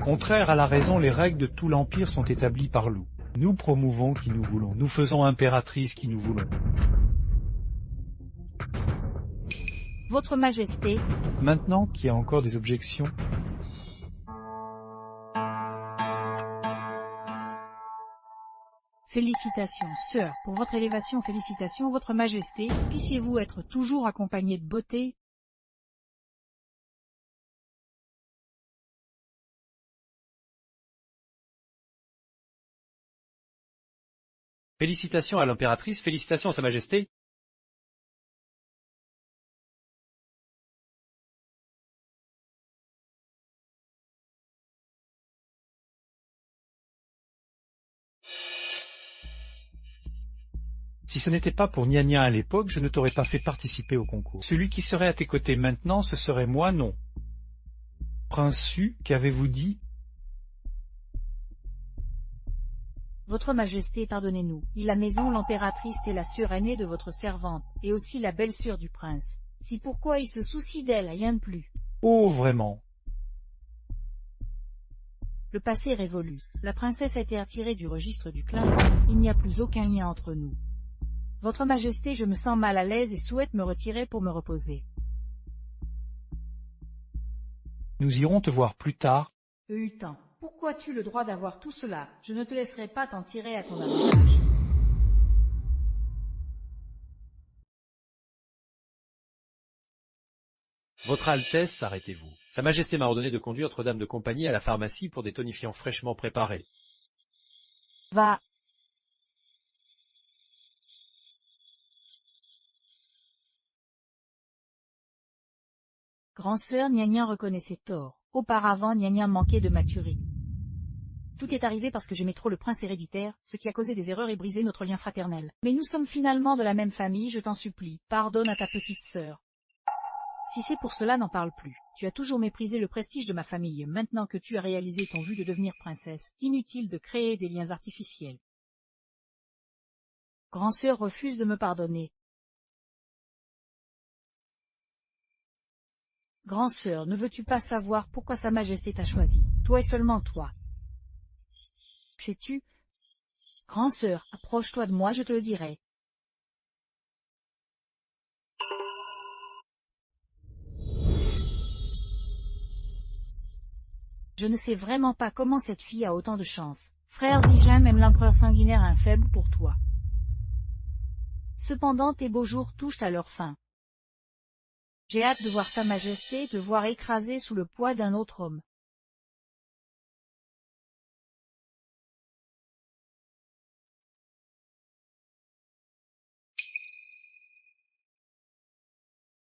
Speaker 3: Contraire à la raison, les règles de tout l'Empire sont établies par nous. Nous promouvons qui nous voulons, nous faisons impératrice qui nous voulons.
Speaker 2: Votre Majesté,
Speaker 3: Maintenant qu'il y a encore des objections,
Speaker 2: félicitations, sœur, pour votre élévation, félicitations, Votre Majesté, puissiez-vous être toujours accompagnée de beauté.
Speaker 1: Félicitations à l'impératrice, félicitations à Sa Majesté.
Speaker 3: si ce n'était pas pour Nia Nia à l'époque, je ne t'aurais pas fait participer au concours. Celui qui serait à tes côtés maintenant, ce serait moi, non. Prince Su, qu'avez-vous dit?
Speaker 2: Votre Majesté, pardonnez-nous. La maison, l'impératrice est la sœur aînée de votre servante, et aussi la belle-sœur du prince. C'est pourquoi il se soucie d'elle, rien de plus.
Speaker 3: Oh, vraiment?
Speaker 2: Le passé est révolu. La princesse a été retirée du registre du clan. Il n'y a plus aucun lien entre nous. Votre Majesté, je me sens mal à l'aise et souhaite me retirer pour me reposer.
Speaker 3: Nous irons te voir plus tard.
Speaker 2: Utan, pourquoi as-tu le droit d'avoir tout cela? Je ne te laisserai pas t'en tirer à ton avantage.
Speaker 1: Votre Altesse, arrêtez-vous. Sa Majesté m'a ordonné de conduire votre dame de compagnie à la pharmacie pour des tonifiants fraîchement préparés.
Speaker 2: Va. Grand-sœur, Nia Nia reconnaît ses torts. Auparavant, Nia Nia manquait de maturité. Tout est arrivé parce que j'aimais trop le prince héréditaire, ce qui a causé des erreurs et brisé notre lien fraternel. Mais nous sommes finalement de la même famille, je t'en supplie, pardonne à ta petite sœur. Si c'est pour cela, n'en parle plus. Tu as toujours méprisé le prestige de ma famille, maintenant que tu as réalisé ton but de devenir princesse, inutile de créer des liens artificiels. Grand-sœur refuse de me pardonner. Grand-sœur, ne veux-tu pas savoir pourquoi Sa Majesté t'a choisi, toi et seulement toi? Sais-tu? Grand-sœur, approche-toi de moi, je te le dirai. Je ne sais vraiment pas comment cette fille a autant de chance. Frère Zijin, même l'empereur sanguinaire a un faible pour toi. Cependant tes beaux jours touchent à leur fin. J'ai hâte de voir Sa Majesté te voir écrasé sous le poids d'un autre homme.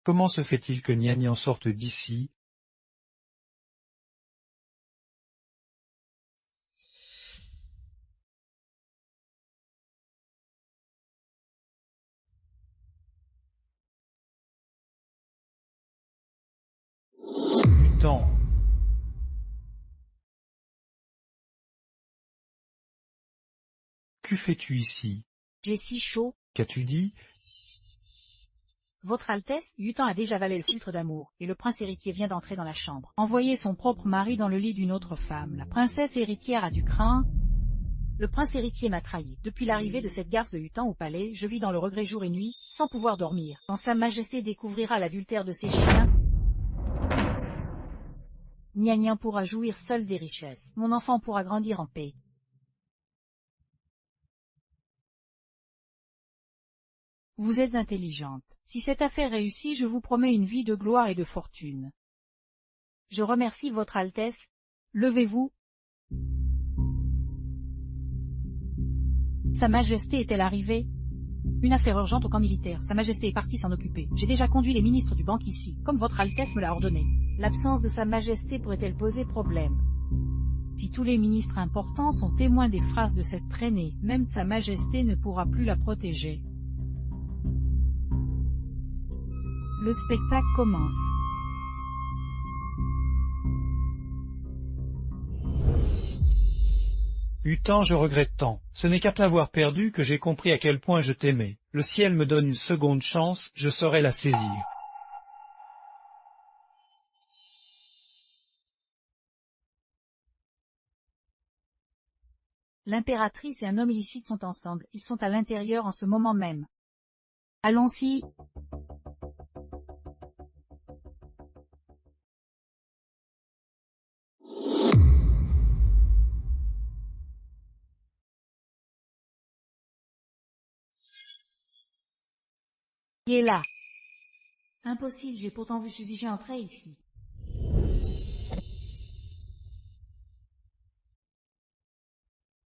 Speaker 3: Comment se fait-il que Nian sorte d'ici? Temps. Que fais-tu ici?
Speaker 2: J'ai si chaud.
Speaker 3: Qu'as-tu dit?
Speaker 2: Votre Altesse, Yutan a déjà avalé le filtre d'amour, et le prince héritier vient d'entrer dans la chambre. Envoyer son propre mari dans le lit d'une autre femme. La princesse héritière a du crin. Le prince héritier m'a trahi. Depuis l'arrivée de cette garce de Yutan au palais, je vis dans le regret jour et nuit, sans pouvoir dormir. Quand Sa Majesté découvrira l'adultère de ses chiens, Nian pourra jouir seul des richesses. Mon enfant pourra grandir en paix. Vous êtes intelligente. Si cette affaire réussit, je vous promets une vie de gloire et de fortune. Je remercie votre Altesse. Levez-vous. Sa Majesté est-elle arrivée? Une affaire urgente au camp militaire. Sa Majesté est partie s'en occuper. J'ai déjà conduit les ministres du banc ici, comme votre Altesse me l'a ordonné. L'absence de Sa Majesté pourrait-elle poser problème? Si tous les ministres importants sont témoins des phrases de cette traînée, même Sa Majesté ne pourra plus la protéger. Le spectacle commence.
Speaker 3: Yutan, je regrette tant. Ce n'est qu'après avoir perdu que j'ai compris à quel point je t'aimais. Le ciel me donne une seconde chance, je saurai la saisir.
Speaker 2: L'impératrice et un homme illicite sont ensemble. Ils sont à l'intérieur en ce moment même. Allons-y. Qui est là? Impossible, j'ai pourtant vu Suzige entrer ici.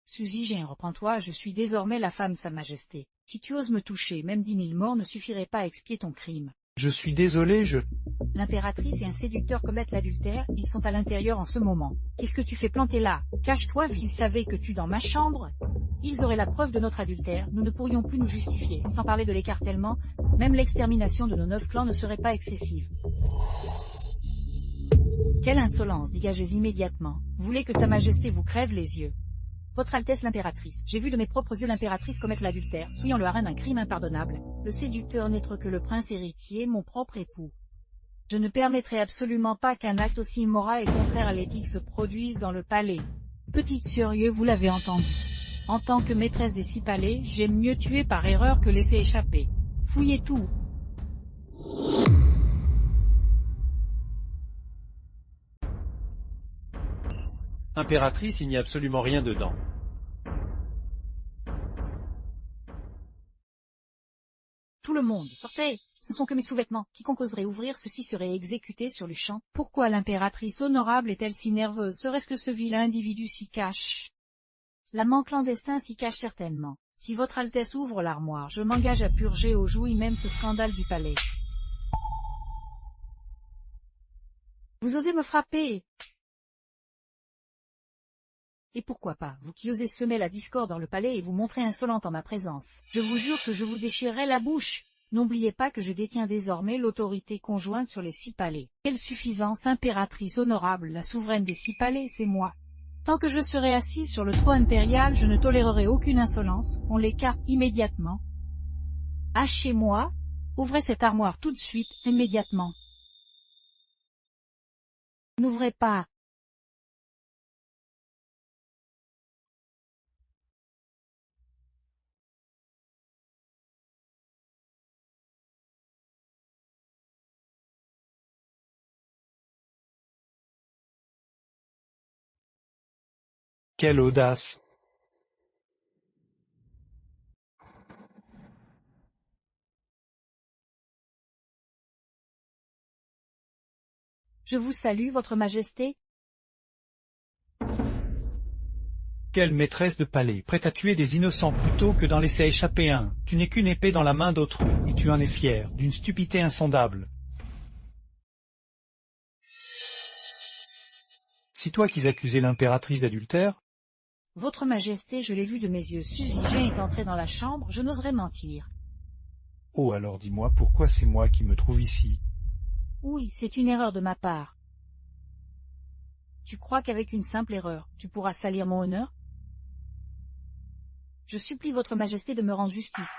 Speaker 2: Suzige, reprends-toi, je suis désormais la femme Sa Majesté. Si tu oses me toucher, même 10 000 morts ne suffiraient pas à expier ton crime.
Speaker 3: Je suis désolé,
Speaker 2: L'impératrice et un séducteur commettent l'adultère, ils sont à l'intérieur en ce moment. Qu'est-ce que tu fais planter là? Cache-toi, ils savaient que tu dans ma chambre? Ils auraient la preuve de notre adultère, nous ne pourrions plus nous justifier. Sans parler de l'écartèlement, même l'extermination de nos 9 clans ne serait pas excessive. Quelle insolence, dégagez immédiatement. Vous voulez que Sa Majesté vous crève les yeux? Votre Altesse l'impératrice, j'ai vu de mes propres yeux l'impératrice commettre l'adultère, souillant le harem d'un crime impardonnable. Le séducteur n'être que le prince héritier, mon propre époux. Je ne permettrai absolument pas qu'un acte aussi immoral et contraire à l'éthique se produise dans le palais. Petite sérieux, vous l'avez entendu. En tant que maîtresse des 6 palais, j'aime mieux tuer par erreur que laisser échapper. Fouillez tout.
Speaker 1: Impératrice, il n'y a absolument rien dedans.
Speaker 2: Tout le monde, sortez! Ce ne sont que mes sous-vêtements. Quiconque oserait ouvrir ceci serait exécuté sur le champ. Pourquoi l'impératrice honorable est-elle si nerveuse? Serait-ce que ce vilain individu s'y cache? L'amant clandestin s'y cache certainement. Si votre Altesse ouvre l'armoire, je m'engage à purger aux joues même ce scandale du palais. Vous osez me frapper? Et pourquoi pas, vous qui osez semer la discorde dans le palais et vous montrer insolente en ma présence. Je vous jure que je vous déchirerai la bouche. N'oubliez pas que je détiens désormais l'autorité conjointe sur les 6 palais. Quelle suffisance, impératrice honorable, la souveraine des 6 palais, c'est moi. Tant que je serai assise sur le trône impérial, je ne tolérerai aucune insolence, on l'écarte immédiatement. Hachez-moi, ouvrez cette armoire tout de suite, immédiatement. N'ouvrez pas.
Speaker 3: Quelle audace!
Speaker 2: Je vous salue, votre majesté.
Speaker 3: Quelle maîtresse de palais, prête à tuer des innocents plutôt que d'en laisser échapper un. Tu n'es qu'une épée dans la main d'autrui, et tu en es fier, d'une stupidité insondable. C'est toi qui accusais l'impératrice d'adultère?
Speaker 2: Votre majesté, je l'ai vu de mes yeux. Suzy Jane est entrée dans la chambre, je n'oserais mentir.
Speaker 3: Oh, alors dis-moi, pourquoi c'est moi qui me trouve ici?
Speaker 2: Oui, c'est une erreur de ma part. Tu crois qu'avec une simple erreur, tu pourras salir mon honneur? Je supplie votre majesté de me rendre justice.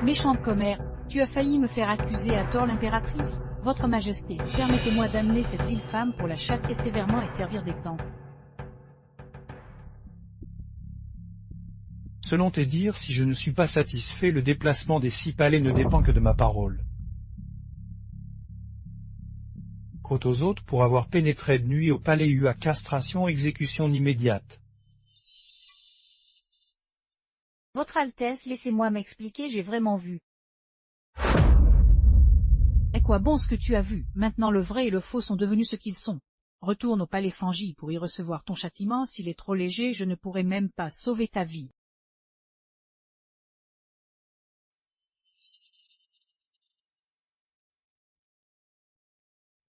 Speaker 2: Méchante commère, tu as failli me faire accuser à tort l'impératrice. Votre majesté, permettez-moi d'amener cette vile femme pour la châtier sévèrement et servir d'exemple.
Speaker 3: Selon tes dires, si je ne suis pas satisfait, le déplacement des 6 palais ne dépend que de ma parole. Quant aux autres, pour avoir pénétré de nuit au palais Hua, castration, exécution immédiate.
Speaker 2: Votre Altesse, laissez-moi m'expliquer, j'ai vraiment vu. À quoi bon ce que tu as vu? Maintenant le vrai et le faux sont devenus ce qu'ils sont. Retourne au palais Fangi pour y recevoir ton châtiment, s'il est trop léger, je ne pourrai même pas sauver ta vie.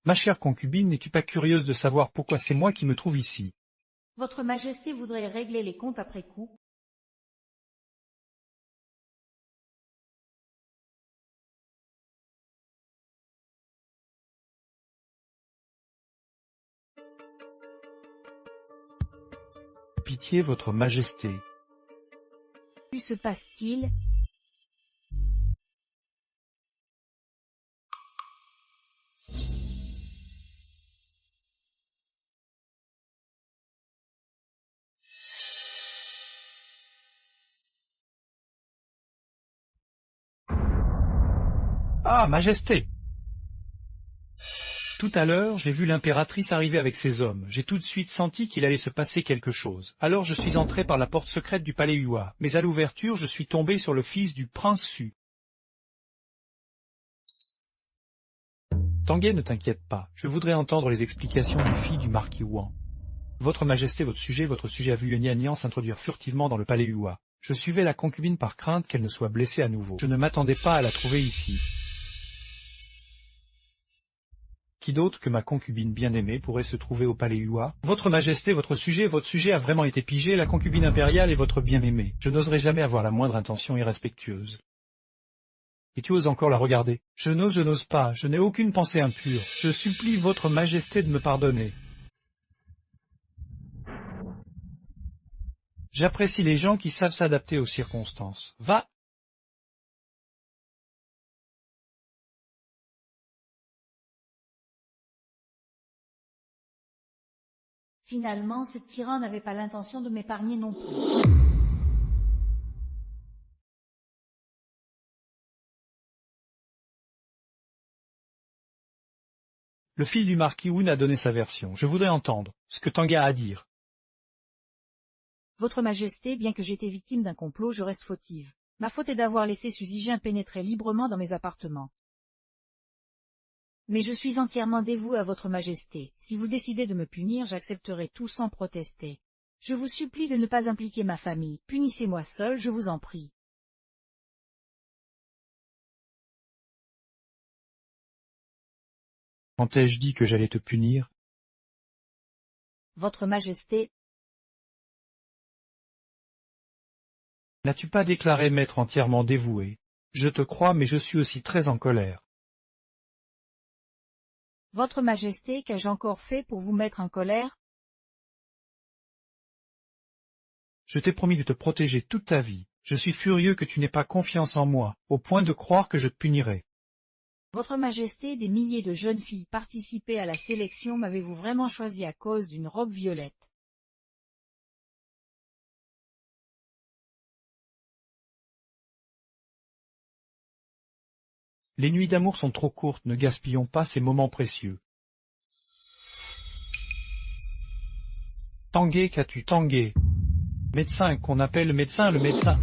Speaker 3: Ma chère concubine, n'es-tu pas curieuse de savoir pourquoi c'est moi qui me trouve ici?
Speaker 2: Votre majesté voudrait régler les comptes après coup?
Speaker 3: Pitié, votre majesté.
Speaker 2: Que se passe-t-il?
Speaker 3: Ah, majesté! Tout à l'heure, j'ai vu l'impératrice arriver avec ses hommes. J'ai tout de suite senti qu'il allait se passer quelque chose. Alors je suis entré par la porte secrète du palais Hua, mais à l'ouverture, je suis tombé sur le fils du prince Su. Tanguay, ne t'inquiète pas, je voudrais entendre les explications du fils du marquis Wang. Votre majesté, votre sujet a vu Yuan s'introduire furtivement dans le palais Hua. Je suivais la concubine par crainte qu'elle ne soit blessée à nouveau. Je ne m'attendais pas à la trouver ici. Qui d'autre que ma concubine bien-aimée pourrait se trouver au palais Hua? Votre majesté, votre sujet a vraiment été pigé, la concubine impériale est votre bien-aimée. Je n'oserais jamais avoir la moindre intention irrespectueuse. Et tu oses encore la regarder? Je n'ose pas, je n'ai aucune pensée impure. Je supplie votre majesté de me pardonner. J'apprécie les gens qui savent s'adapter aux circonstances. Va!
Speaker 2: Finalement, ce tyran n'avait pas l'intention de m'épargner non plus.
Speaker 3: Le fils du marquis Wu a donné sa version. Je voudrais entendre ce que Tanguay a à dire.
Speaker 2: Votre majesté, bien que j'étais victime d'un complot, je reste fautive. Ma faute est d'avoir laissé Suzy Jane pénétrer librement dans mes appartements. Mais je suis entièrement dévoué à votre majesté. Si vous décidez de me punir, j'accepterai tout sans protester. Je vous supplie de ne pas impliquer ma famille. Punissez-moi seul, je vous en prie.
Speaker 3: Quand ai-je dit que j'allais te punir?
Speaker 2: Votre majesté,
Speaker 3: N'as-tu pas déclaré m'être entièrement dévoué? Je te crois, mais je suis aussi très en colère.
Speaker 2: votre majesté, qu'ai-je encore fait pour vous mettre en colère?
Speaker 3: Je t'ai promis de te protéger toute ta vie. Je suis furieux que tu n'aies pas confiance en moi, au point de croire que je te punirai.
Speaker 2: Votre majesté, des milliers de jeunes filles participaient à la sélection, m'avez-vous vraiment choisi à cause d'une robe violette?
Speaker 3: Les nuits d'amour sont trop courtes, ne gaspillons pas ces moments précieux. Tanguay, qu'as-tu Tanguay? Médecin, qu'on appelle le médecin, le médecin.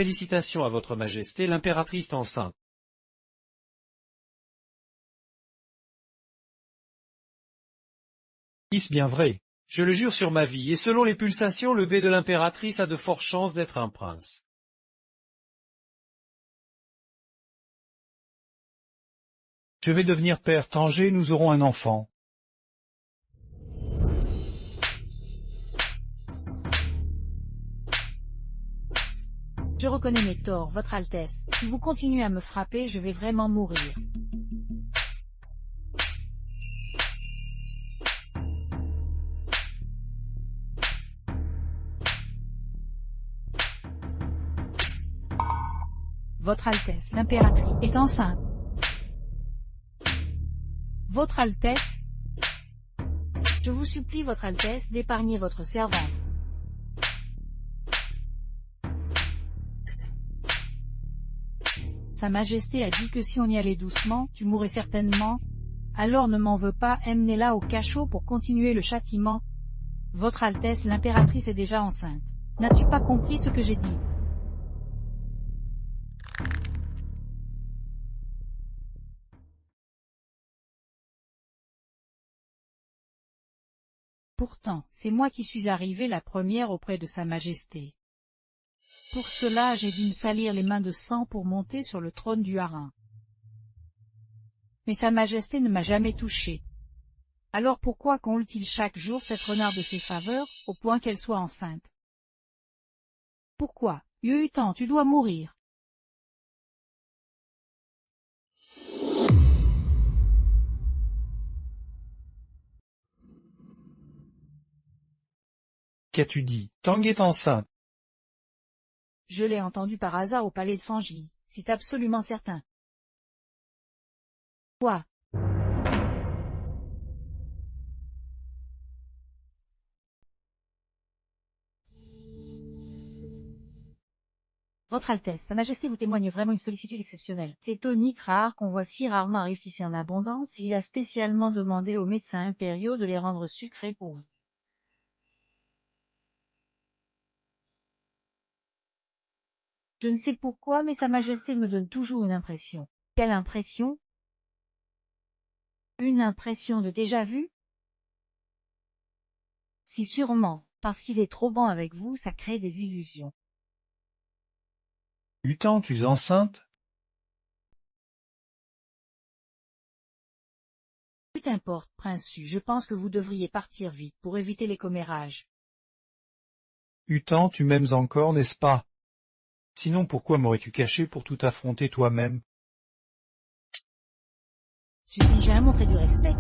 Speaker 1: Félicitations à votre majesté, l'impératrice est enceinte.
Speaker 3: Est-ce bien vrai?
Speaker 1: Je le jure sur ma vie, et selon les pulsations, le bébé de l'impératrice a de fortes chances d'être un prince.
Speaker 3: Je vais devenir père Tanguay, nous aurons un enfant.
Speaker 2: Je reconnais mes torts, Votre Altesse. Si vous continuez à me frapper, je vais vraiment mourir. Votre Altesse, l'impératrice, est enceinte. Votre Altesse, je vous supplie, Votre Altesse, d'épargner votre servante. Sa Majesté a dit que si on y allait doucement, tu mourrais certainement. Alors ne m'en veux pas, emmenez-la au cachot pour continuer le châtiment. Votre Altesse, l'impératrice est déjà enceinte. N'as-tu pas compris ce que j'ai dit? Pourtant, c'est moi qui suis arrivée la première auprès de Sa Majesté. Pour cela j'ai dû me salir les mains de sang pour monter sur le trône du harem. Mais Sa Majesté ne m'a jamais touché. Alors pourquoi comble-t-il chaque jour cette renarde de ses faveurs, au point qu'elle soit enceinte? Pourquoi? Yehutan, tu dois mourir.
Speaker 3: Qu'as-tu dit? Tanguay est enceinte.
Speaker 2: Je l'ai entendu par hasard au palais de Fangi, c'est absolument certain. Quoi? Votre Altesse, Sa Majesté vous témoigne vraiment une sollicitude exceptionnelle. Ces toniques rares qu'on voit si rarement arrivent ici en abondance, et il a spécialement demandé aux médecins impériaux de les rendre sucrés pour vous. Je ne sais pourquoi, mais Sa Majesté me donne toujours une impression. Quelle impression? Une impression de déjà-vu? Si sûrement, parce qu'il est trop bon avec vous, ça crée des illusions.
Speaker 3: Hutan, tu es enceinte?
Speaker 2: Peu importe, Prince Su, je pense que vous devriez partir vite pour éviter les commérages.
Speaker 3: Hutan, tu m'aimes encore, n'est-ce pas? Sinon pourquoi m'aurais-tu caché pour tout affronter toi-même?
Speaker 2: Suzy, j'ai montré du respect.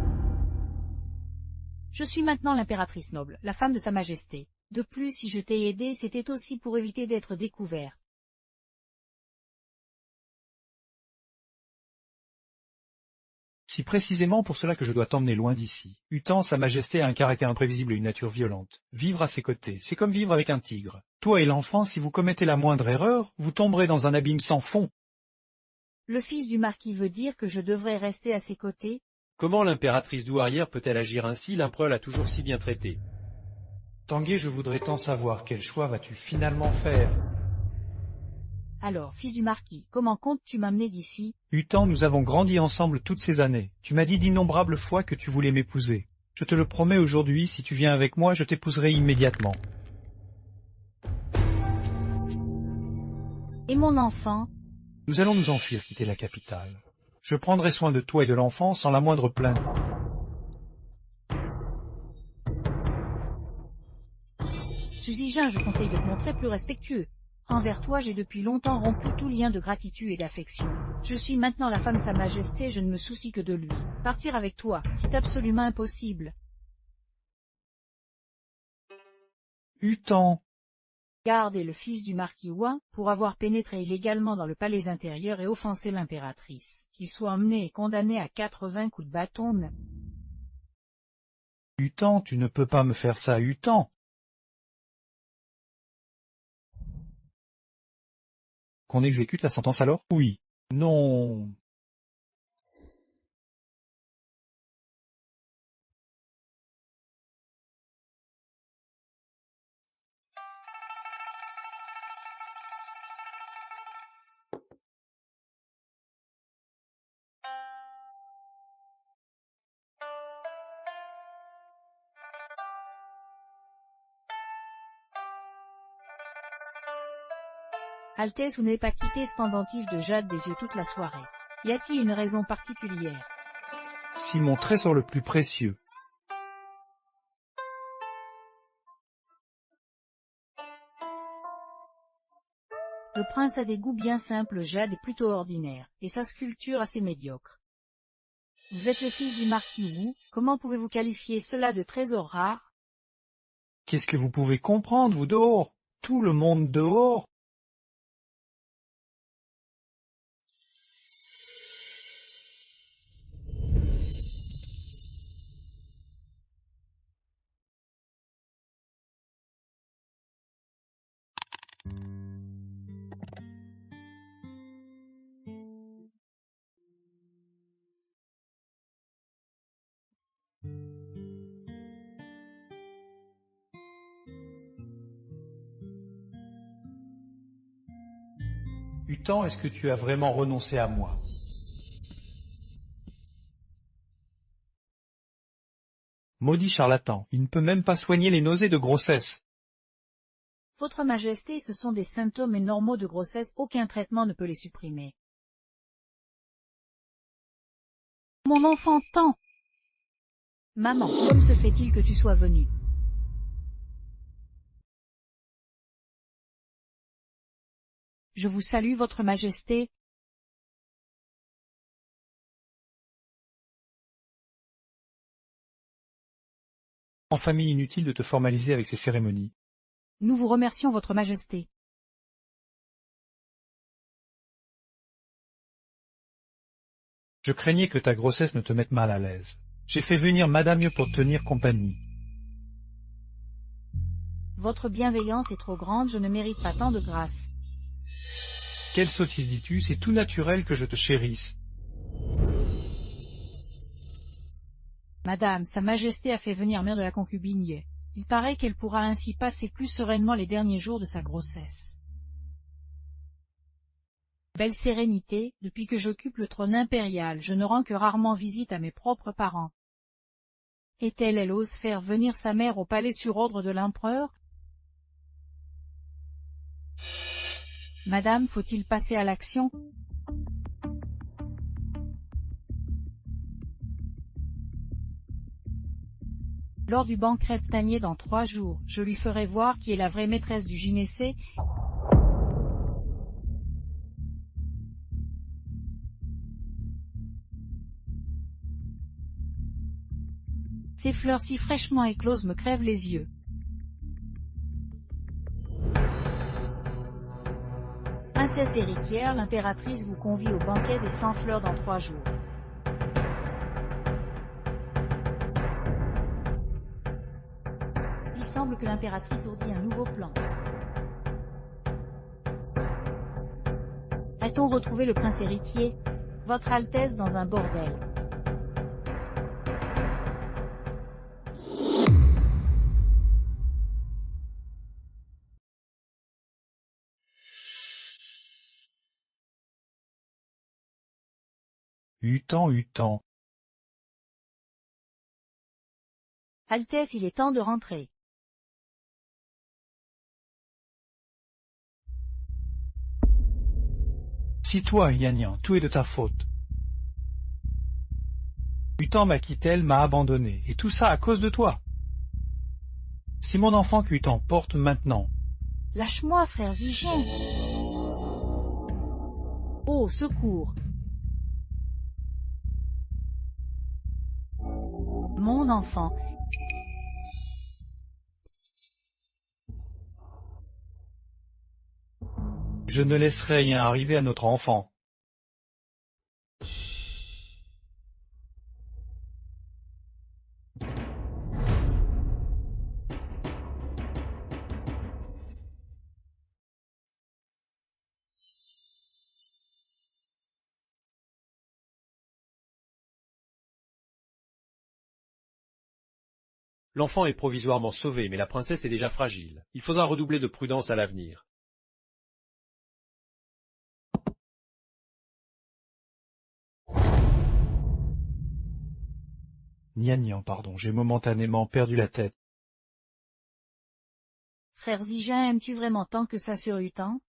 Speaker 2: Je suis maintenant l'impératrice noble, la femme de Sa Majesté. De plus, si je t'ai aidé, c'était aussi pour éviter d'être découvert.
Speaker 3: C'est précisément pour cela que je dois t'emmener loin d'ici. Hutan, Sa Majesté a un caractère imprévisible et une nature violente. Vivre à ses côtés, c'est comme vivre avec un tigre. Toi et l'enfant, si vous commettez la moindre erreur, vous tomberez dans un abîme sans fond.
Speaker 2: Le fils du marquis veut dire que je devrais rester à ses côtés?
Speaker 1: Comment l'impératrice douairière peut-elle agir ainsi? L'empereur l'a toujours si bien traitée.
Speaker 3: Tanguay, je voudrais tant savoir quel choix vas-tu finalement faire.
Speaker 2: Alors, fils du marquis, comment comptes-tu m'amener d'ici?
Speaker 3: Hutan, nous avons grandi ensemble toutes ces années. Tu m'as dit d'innombrables fois que tu voulais m'épouser. Je te le promets aujourd'hui, si tu viens avec moi, je t'épouserai immédiatement.
Speaker 2: Et mon enfant?
Speaker 3: Nous allons nous enfuir, quitter la capitale. Je prendrai soin de toi et de l'enfant sans la moindre plainte.
Speaker 2: Suzy, je conseille de te montrer plus respectueux. Envers toi, j'ai depuis longtemps rompu tout lien de gratitude et d'affection. Je suis maintenant la femme de Sa Majesté, je ne me soucie que de lui. Partir avec toi, c'est absolument impossible.
Speaker 3: Hutan,
Speaker 2: Garde est le fils du marquis Ouin, pour avoir pénétré illégalement dans le palais intérieur et offensé l'impératrice. Qu'il soit emmené et condamné à 80 coups de bâton.
Speaker 3: Hutan, tu ne peux pas me faire ça, Hutan. Qu'on exécute la sentence alors? Oui. Non.
Speaker 2: Altesse, vous n'avez pas quitté ce pendentif de jade des yeux toute la soirée. Y a-t-il une raison particulière?
Speaker 3: Si mon trésor le plus précieux.
Speaker 2: Le prince a des goûts bien simples, le jade est plutôt ordinaire, et sa sculpture assez médiocre. Vous êtes le fils du marquis Wu, comment pouvez-vous qualifier cela de trésor rare?
Speaker 3: Qu'est-ce que vous pouvez comprendre, vous dehors? Tout le monde dehors? Utan, est-ce que tu as vraiment renoncé à moi? Maudit charlatan, il ne peut même pas soigner les nausées de grossesse.
Speaker 2: Votre Majesté, ce sont des symptômes normaux de grossesse, aucun traitement ne peut les supprimer. Mon enfant tant. Maman, comme se fait-il que tu sois venue? Je vous salue, Votre Majesté.
Speaker 3: En famille, inutile de te formaliser avec ces cérémonies.
Speaker 2: Nous vous remercions, Votre Majesté.
Speaker 3: Je craignais que ta grossesse ne te mette mal à l'aise. J'ai fait venir Madame Mieux pour tenir compagnie.
Speaker 2: Votre bienveillance est trop grande, je ne mérite pas tant de grâce.
Speaker 3: Quelle sottise dis-tu? C'est tout naturel que je te chérisse.
Speaker 2: Madame, Sa Majesté a fait venir mère de la concubine. Il paraît qu'elle pourra ainsi passer plus sereinement les derniers jours de sa grossesse. Belle sérénité, depuis que j'occupe le trône impérial, je ne rends que rarement visite à mes propres parents. Et elle ose faire venir sa mère au palais sur ordre de l'empereur? Madame, faut-il passer à l'action? Lors du banquet Tanier dans 3 jours, je lui ferai voir qui est la vraie maîtresse du gynécée. Ces fleurs si fraîchement écloses me crèvent les yeux. Princesse héritière, l'impératrice vous convie au banquet des 100 fleurs dans 3 jours. Il semble que l'impératrice ourdit un nouveau plan. A-t-on retrouvé le prince héritier? Votre Altesse dans un bordel.
Speaker 3: Utan, Utan.
Speaker 2: Altesse, il est temps de rentrer.
Speaker 3: Si toi, Yanyan, tout est de ta faute. Utan m'a quitté, elle m'a abandonné, et tout ça à cause de toi. C'est mon enfant qu'Utan porte maintenant.
Speaker 2: Lâche-moi, frère Zigien. Oh, secours. Mon enfant.
Speaker 3: Je ne laisserai rien arriver à notre enfant.
Speaker 1: L'enfant est provisoirement sauvé, mais la princesse est déjà fragile. Il faudra redoubler de prudence à l'avenir.
Speaker 3: Nian, pardon, j'ai momentanément perdu la tête.
Speaker 2: Frère Zijin, aimes-tu vraiment tant que ça sur Utan?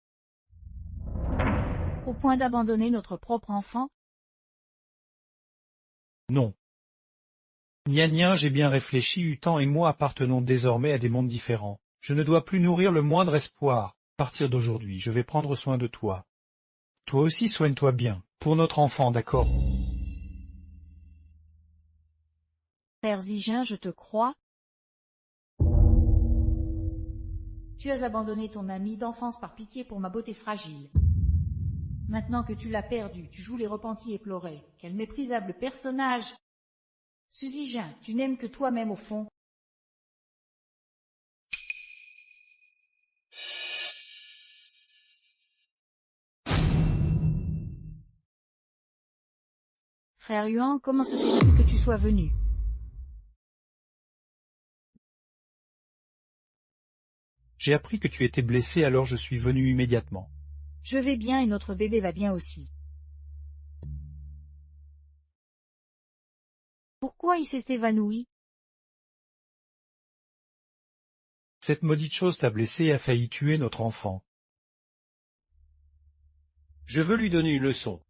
Speaker 2: Au point d'abandonner notre propre enfant?
Speaker 3: Non. Nian, j'ai bien réfléchi, Utan et moi appartenons désormais à des mondes différents. Je ne dois plus nourrir le moindre espoir. À partir d'aujourd'hui, je vais prendre soin de toi. Toi aussi soigne-toi bien, pour notre enfant, d'accord?
Speaker 2: Frère Zijin, je te crois. Tu as abandonné ton ami d'enfance par pitié pour ma beauté fragile. Maintenant que tu l'as perdu, tu joues les repentis éplorés. Quel méprisable personnage! Zijin, tu n'aimes que toi-même au fond. Frère Yuan, comment se fait-il que tu sois venu?
Speaker 3: J'ai appris que tu étais blessé, alors je suis venu immédiatement.
Speaker 2: Je vais bien et notre bébé va bien aussi. Pourquoi il s'est évanoui?
Speaker 3: Cette maudite chose t'a blessé et a failli tuer notre enfant.
Speaker 1: Je veux lui donner une leçon.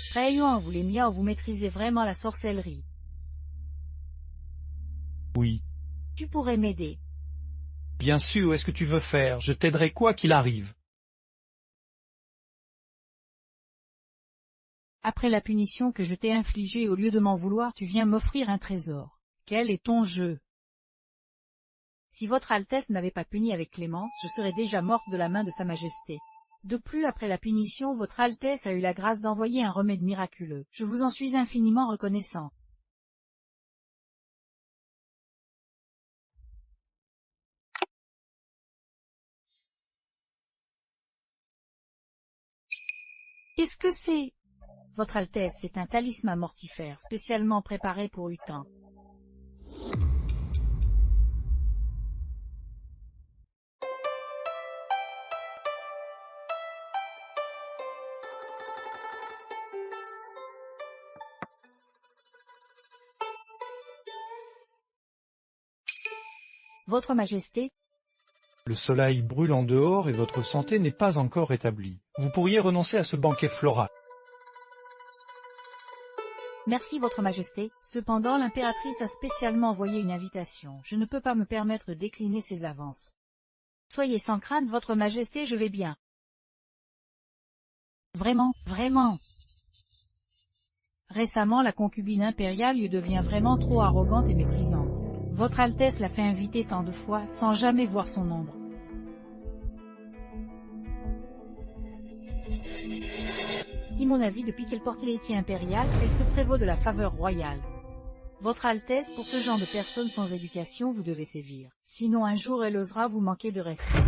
Speaker 2: Frère Yuan, vous les miens, vous maîtrisez vraiment la sorcellerie.
Speaker 3: Oui.
Speaker 2: Tu pourrais m'aider.
Speaker 3: Bien sûr, est-ce que tu veux faire? Je t'aiderai quoi qu'il arrive.
Speaker 2: Après la punition que je t'ai infligée, au lieu de m'en vouloir, tu viens m'offrir un trésor. Quel est ton jeu? Si votre Altesse n'avait pas puni avec clémence, je serais déjà morte de la main de sa Majesté. De plus, après la punition, votre Altesse a eu la grâce d'envoyer un remède miraculeux. Je vous en suis infiniment reconnaissant. Qu'est-ce que c'est? Votre Altesse, c'est un talisman mortifère, spécialement préparé pour Utan. Votre Majesté,
Speaker 3: Le soleil brûle en dehors et votre santé n'est pas encore rétablie. Vous pourriez renoncer à ce banquet floral.
Speaker 2: merci Votre Majesté. Cependant, l'impératrice a spécialement envoyé une invitation. Je ne peux pas me permettre de décliner ses avances. Soyez sans crainte, Votre Majesté, je vais bien. Vraiment, vraiment. Récemment, la concubine impériale lui devient vraiment trop arrogante et méprisante. Votre Altesse l'a fait inviter tant de fois, sans jamais voir son ombre. À mon avis, depuis qu'elle porte l'héritier impérial, elle se prévaut de la faveur royale. Votre Altesse, pour ce genre de personnes sans éducation, vous devez sévir. Sinon un jour elle osera vous manquer de respect.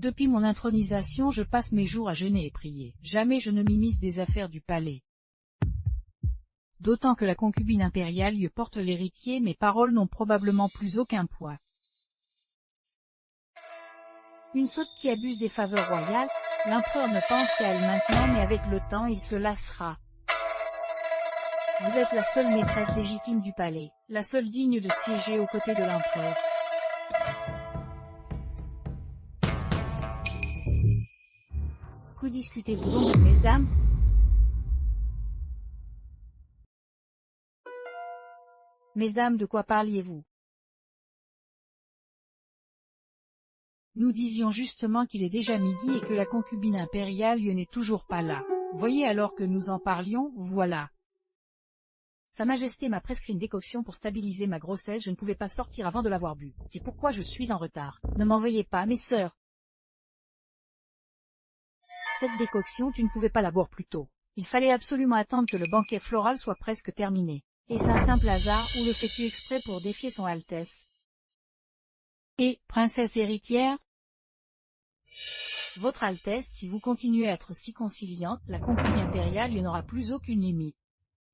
Speaker 2: Depuis mon intronisation, je passe mes jours à jeûner et prier. Jamais je ne m'immisce des affaires du palais. D'autant que la concubine impériale lui porte l'héritier, mes paroles n'ont probablement plus aucun poids. Une sotte qui abuse des faveurs royales, l'empereur ne pense qu'à elle maintenant, mais avec le temps il se lassera. Vous êtes la seule maîtresse légitime du palais, la seule digne de siéger aux côtés de l'empereur. Que discutez-vous donc, mesdames? Mesdames, de quoi parliez-vous? Nous disions justement qu'il est déjà midi et que la concubine impériale n'est toujours pas là. Voyez alors que nous en parlions, voilà. Sa Majesté m'a prescrit une décoction pour stabiliser ma grossesse, je ne pouvais pas sortir avant de l'avoir bu. C'est pourquoi je suis en retard. Ne m'en veuillez pas, mes sœurs. Cette décoction, tu ne pouvais pas la boire plus tôt. Il fallait absolument attendre que le banquet floral soit presque terminé. Est-ce un simple hasard, ou le fais-tu exprès pour défier son Altesse? Et, princesse héritière? Votre Altesse, si vous continuez à être si conciliante, la concubine impériale n'y n'aura plus aucune limite.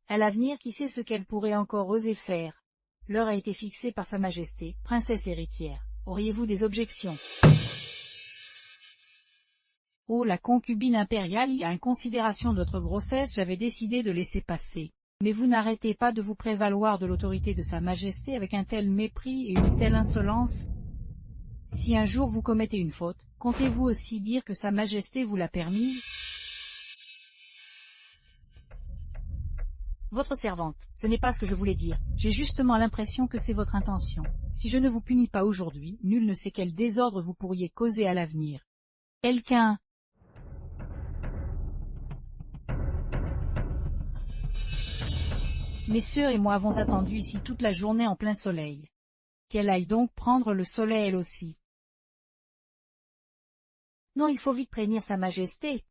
Speaker 2: À l'avenir, qui sait ce qu'elle pourrait encore oser faire? L'heure a été fixée par Sa Majesté, princesse héritière. Auriez-vous des objections? Oh, la concubine impériale, en considération de votre grossesse, j'avais décidé de laisser passer. Mais vous n'arrêtez pas de vous prévaloir de l'autorité de Sa Majesté avec un tel mépris et une telle insolence. Si un jour vous commettez une faute, comptez-vous aussi dire que Sa Majesté vous l'a permise? Votre servante, ce n'est pas ce que je voulais dire, j'ai justement l'impression que c'est votre intention. Si je ne vous punis pas aujourd'hui, nul ne sait quel désordre vous pourriez causer à l'avenir. Quelqu'un... Mes sœurs et moi avons attendu ici toute la journée en plein soleil. Qu'elle aille donc prendre le soleil elle aussi. Non, il faut vite prévenir Sa Majesté.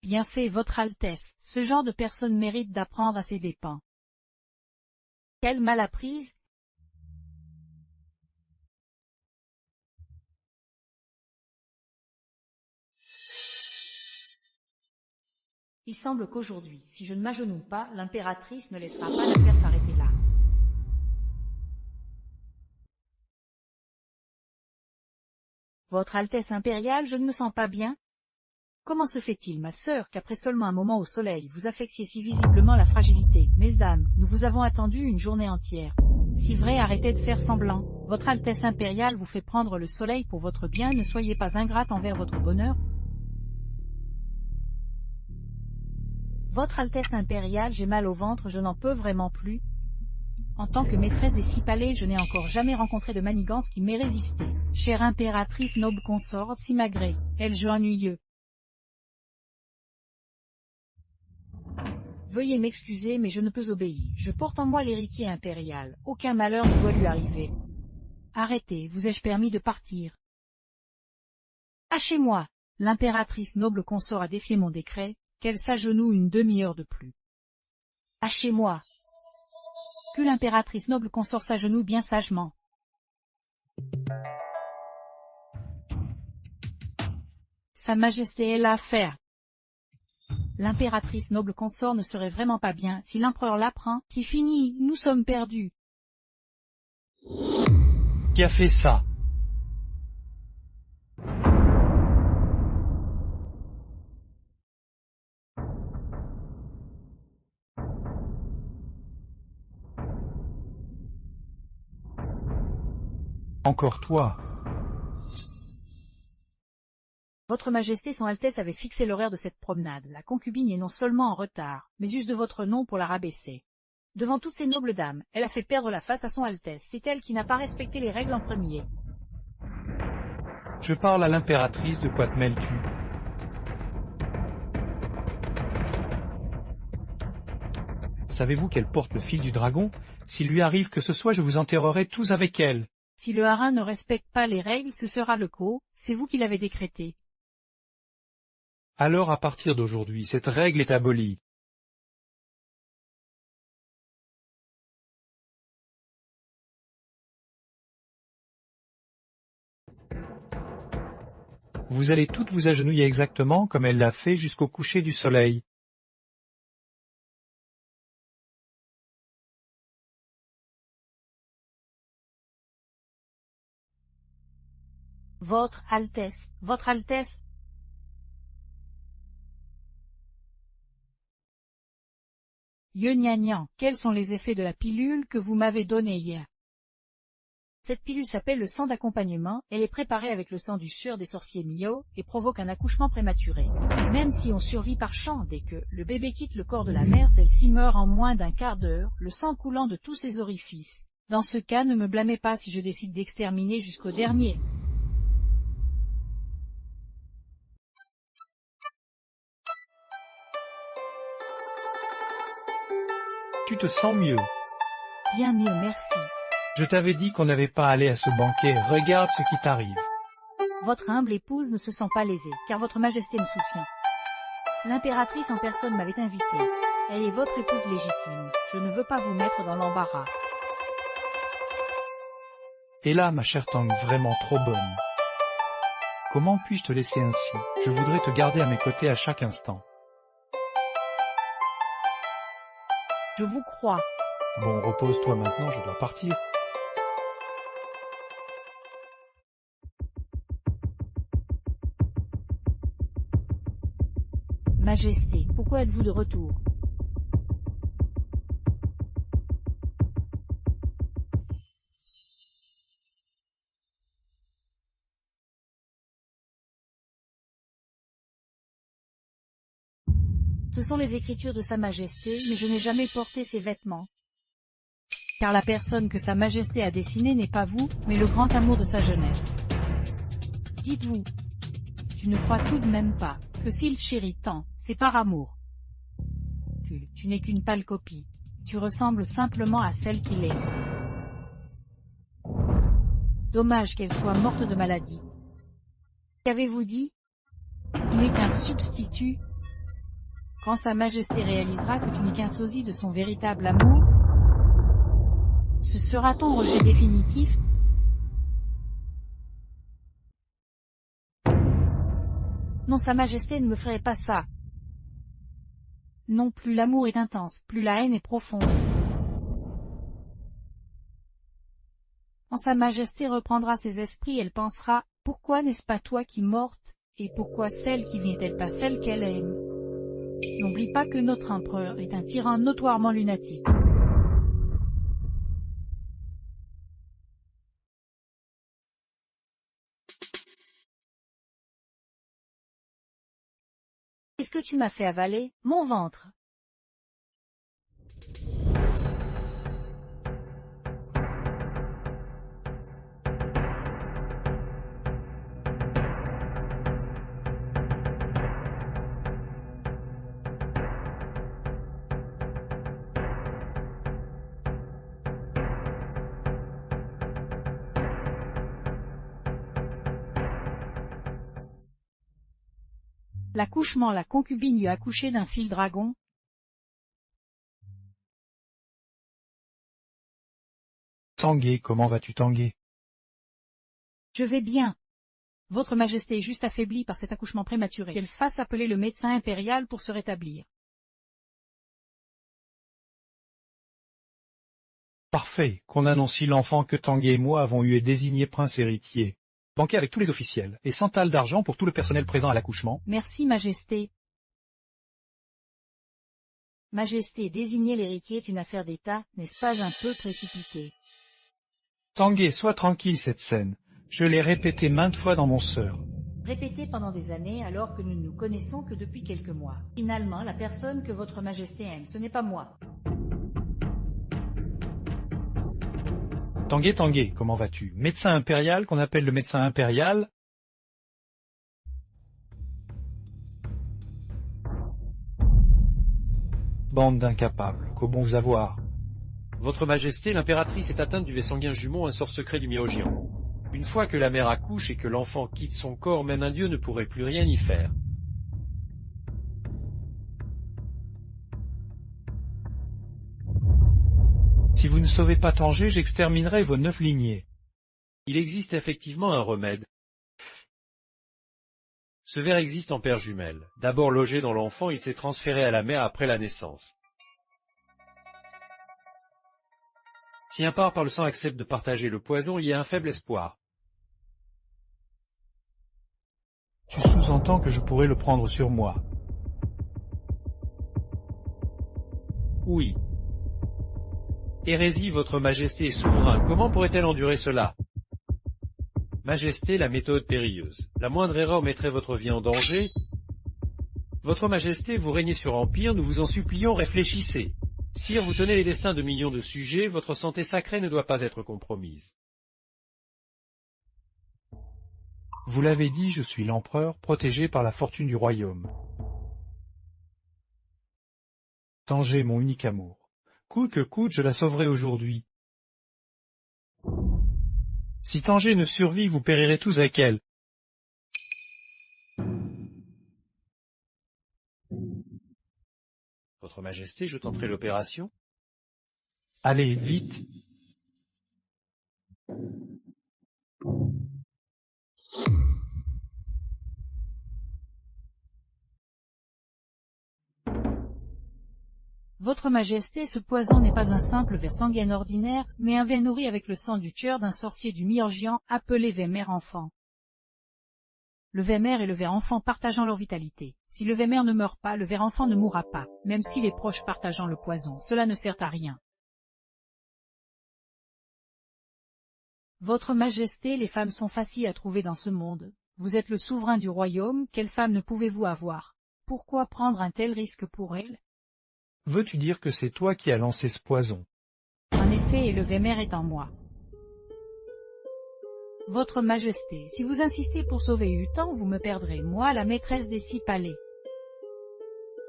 Speaker 2: Bien fait, Votre Altesse, ce genre de personne mérite d'apprendre à ses dépens. Quelle malapprise! Il semble qu'aujourd'hui, si je ne m'agenouille pas, l'impératrice ne laissera pas l'affaire s'arrêter là. Votre Altesse impériale, je ne me sens pas bien. Comment se fait-il, ma sœur, qu'après seulement un moment au soleil, vous affectiez si visiblement la fragilité? Mesdames, nous vous avons attendu une journée entière. Si vrai, arrêtez de faire semblant. Votre Altesse impériale vous fait prendre le soleil pour votre bien, ne soyez pas ingrate envers votre bonheur. Votre Altesse impériale, j'ai mal au ventre, je n'en peux vraiment plus. En tant que maîtresse des 6 palais, je n'ai encore jamais rencontré de manigance qui m'ait résisté. Chère impératrice noble consort, si malgré elle je ennuyeux. Veuillez m'excuser, mais je ne peux obéir. Je porte en moi l'héritier impérial. Aucun malheur ne doit lui arriver. Arrêtez, vous ai-je permis de partir? Hachez-moi! L'impératrice noble consort a défié mon décret, qu'elle s'agenouille une demi-heure de plus. Hachez-moi! Que l'impératrice noble consort s'agenouille bien sagement. Sa Majesté est là à faire. L'impératrice noble consort ne serait vraiment pas bien si l'empereur l'apprend. C'est fini, nous sommes perdus.
Speaker 3: Qui a fait ça? Encore toi.
Speaker 2: Votre Majesté, Son Altesse avait fixé l'horaire de cette promenade. La concubine est non seulement en retard, mais use de votre nom pour la rabaisser. Devant toutes ces nobles dames, elle a fait perdre la face à Son Altesse. C'est elle qui n'a pas respecté les règles en premier.
Speaker 3: Je parle à l'impératrice, de quoi te mêles-tu? Savez-vous qu'elle porte le fil du dragon? S'il lui arrive que ce soit, je vous enterrerai tous avec elle.
Speaker 2: Si le harin ne respecte pas les règles, ce sera le coup, c'est vous qui l'avez décrété.
Speaker 3: Alors à partir d'aujourd'hui, cette règle est abolie. Vous allez toutes vous agenouiller exactement comme elle l'a fait jusqu'au coucher du soleil.
Speaker 2: Votre Altesse, Votre Altesse. Yuan, quels sont les effets de la pilule que vous m'avez donnée hier? Cette pilule s'appelle le sang d'accompagnement, elle est préparée avec le sang du sueur des sorciers Mio, et provoque un accouchement prématuré. Même si on survit par chance, dès que le bébé quitte le corps de la mère, celle-ci meurt en moins d'un quart d'heure, le sang coulant de tous ses orifices. Dans ce cas, ne me blâmez pas si je décide d'exterminer jusqu'au dernier.
Speaker 3: Tu te sens mieux.
Speaker 2: Bien mieux, merci.
Speaker 3: Je t'avais dit qu'on n'avait pas à aller à ce banquet, regarde ce qui t'arrive.
Speaker 2: Votre humble épouse ne se sent pas lésée, car votre Majesté me soutient. L'impératrice en personne m'avait invité. Elle est votre épouse légitime. Je ne veux pas vous mettre dans l'embarras.
Speaker 3: Et là, ma chère Tang, vraiment trop bonne. Comment puis-je te laisser ainsi? Je voudrais te garder à mes côtés à chaque instant.
Speaker 2: Je vous crois.
Speaker 3: Bon, repose-toi maintenant, je dois partir.
Speaker 2: Majesté, pourquoi êtes-vous de retour? Ce sont les écritures de Sa Majesté, mais je n'ai jamais porté ces vêtements. Car la personne que Sa Majesté a dessinée n'est pas vous, mais le grand amour de sa jeunesse. Dites-vous, tu ne crois tout de même pas que s'il chérit tant, c'est par amour. Tu n'es qu'une pâle copie. Tu ressembles simplement à celle qu'il est. Dommage qu'elle soit morte de maladie. Qu'avez-vous dit? Tu n'es qu'un substitut. Quand Sa Majesté réalisera que tu n'es qu'un sosie de son véritable amour, ce sera ton rejet définitif? Non, Sa Majesté ne me ferait pas ça. Non, plus l'amour est intense, plus la haine est profonde. Quand Sa Majesté reprendra ses esprits, elle pensera, pourquoi n'est-ce pas toi qui morte, et pourquoi celle qui vient n'est-elle pas celle qu'elle aime? N'oublie pas que notre empereur est un tyran notoirement lunatique. Qu'est-ce que tu m'as fait avaler, mon ventre? L'accouchement, la concubine lui a accouché d'un fil dragon.
Speaker 3: Tanguay, comment vas-tu Tanguay?
Speaker 2: Je vais bien. Votre Majesté est juste affaiblie par cet accouchement prématuré. Qu'elle fasse appeler le médecin impérial pour se rétablir.
Speaker 3: Parfait, qu'on annonce l'enfant que Tanguay et moi avons eu et désigné prince héritier. Banquet avec tous les officiels, et 100 thalles d'argent pour tout le personnel présent à l'accouchement.
Speaker 2: Merci Majesté. Majesté, désigner l'héritier est une affaire d'État, n'est-ce pas un peu précipité?
Speaker 3: Tanguay, sois tranquille cette scène. Je l'ai répété maintes fois dans mon sœur.
Speaker 2: Répété pendant des années alors que nous ne nous connaissons que depuis quelques mois. Finalement, la personne que votre Majesté aime, ce n'est pas moi.
Speaker 3: Tanguay, Tanguay, comment vas-tu? Médecin impérial, qu'on appelle le médecin impérial. Bande d'incapables, qu'au bon vous avoir.
Speaker 1: Votre Majesté, l'impératrice est atteinte du V sanguin jumeau, un sort secret du Myogéant. Une fois que la mère accouche et que l'enfant quitte son corps, même un dieu ne pourrait plus rien y faire.
Speaker 3: Si vous ne sauvez pas Tanguay, j'exterminerai vos 9 lignées.
Speaker 1: Il existe effectivement un remède. Ce ver existe en père jumelle. D'abord logé dans l'enfant, il s'est transféré à la mère après la naissance. Si un part par le sang accepte de partager le poison, il y a un faible espoir.
Speaker 3: Tu sous-entends que je pourrais le prendre sur moi.
Speaker 1: Oui. Hérésie, votre Majesté est souverain, comment pourrait-elle endurer cela? Majesté, la méthode périlleuse. La moindre erreur mettrait votre vie en danger. Votre Majesté, vous régnez sur Empire, nous vous en supplions, réfléchissez. Sire, vous tenez les destins de millions de sujets, votre santé sacrée ne doit pas être compromise.
Speaker 3: Vous l'avez dit, je suis l'empereur, protégé par la fortune du royaume. Tanguay, mon unique amour. Coûte que coûte, je la sauverai aujourd'hui. Si Tanguay ne survit, vous périrez tous avec elle.
Speaker 1: Votre Majesté, je tenterai l'opération.
Speaker 3: Allez, vite.
Speaker 2: Votre Majesté, ce poison n'est pas un simple ver sanguin ordinaire, mais un ver nourri avec le sang du tueur d'un sorcier du Miorgian, appelé ver enfant. Le ver et le ver enfant partageant leur vitalité. Si le ver ne meurt pas, le ver enfant ne mourra pas, même si les proches partageant le poison, cela ne sert à rien. Votre Majesté, les femmes sont faciles à trouver dans ce monde. Vous êtes le souverain du royaume, quelle femme ne pouvez-vous avoir? Pourquoi prendre un tel risque pour elle?
Speaker 3: Veux-tu dire que c'est toi qui as lancé ce poison?
Speaker 2: En effet, et le ver est en moi. Votre Majesté, si vous insistez pour sauver Utan, vous me perdrez, moi, la maîtresse des 6 palais.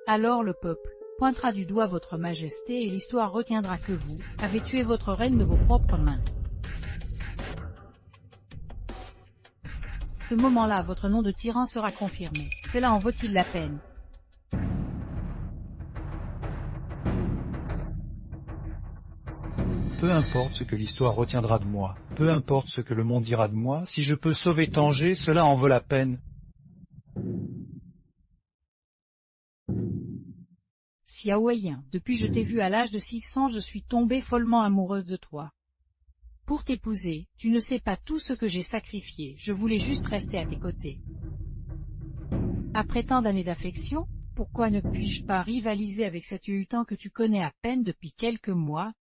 Speaker 2: Alors le peuple pointera du doigt votre Majesté et l'histoire retiendra que vous avez tué votre reine de vos propres mains. Ce moment-là, votre nom de tyran sera confirmé. Cela en vaut-il la peine?
Speaker 3: Peu importe ce que l'histoire retiendra de moi, peu importe ce que le monde dira de moi, si je peux sauver Tanger, cela en vaut la peine.
Speaker 2: Xiaoyan, depuis je t'ai vu à l'âge de 6 ans, je suis tombée follement amoureuse de toi. Pour t'épouser, tu ne sais pas tout ce que j'ai sacrifié, je voulais juste rester à tes côtés. Après tant d'années d'affection, pourquoi ne puis-je pas rivaliser avec cet Utan que tu connais à peine depuis quelques mois?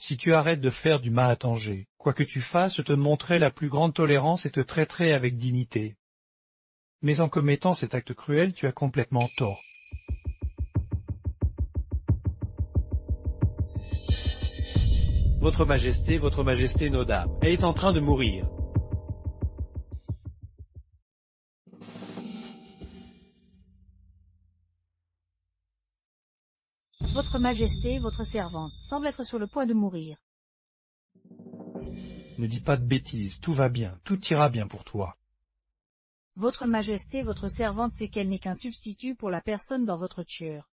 Speaker 3: Si tu arrêtes de faire du mal à Tanger, quoi que tu fasses, je te montrerai la plus grande tolérance et te traiterai avec dignité. Mais en commettant cet acte cruel, tu as complètement tort.
Speaker 1: Votre Majesté, nos dames, elle est en train de mourir.
Speaker 2: Votre Majesté, votre servante, semble être sur le point de mourir.
Speaker 3: Ne dis pas de bêtises, tout va bien, tout ira bien pour toi.
Speaker 2: Votre Majesté, votre servante sait qu'elle n'est qu'un substitut pour la personne dans votre tueur.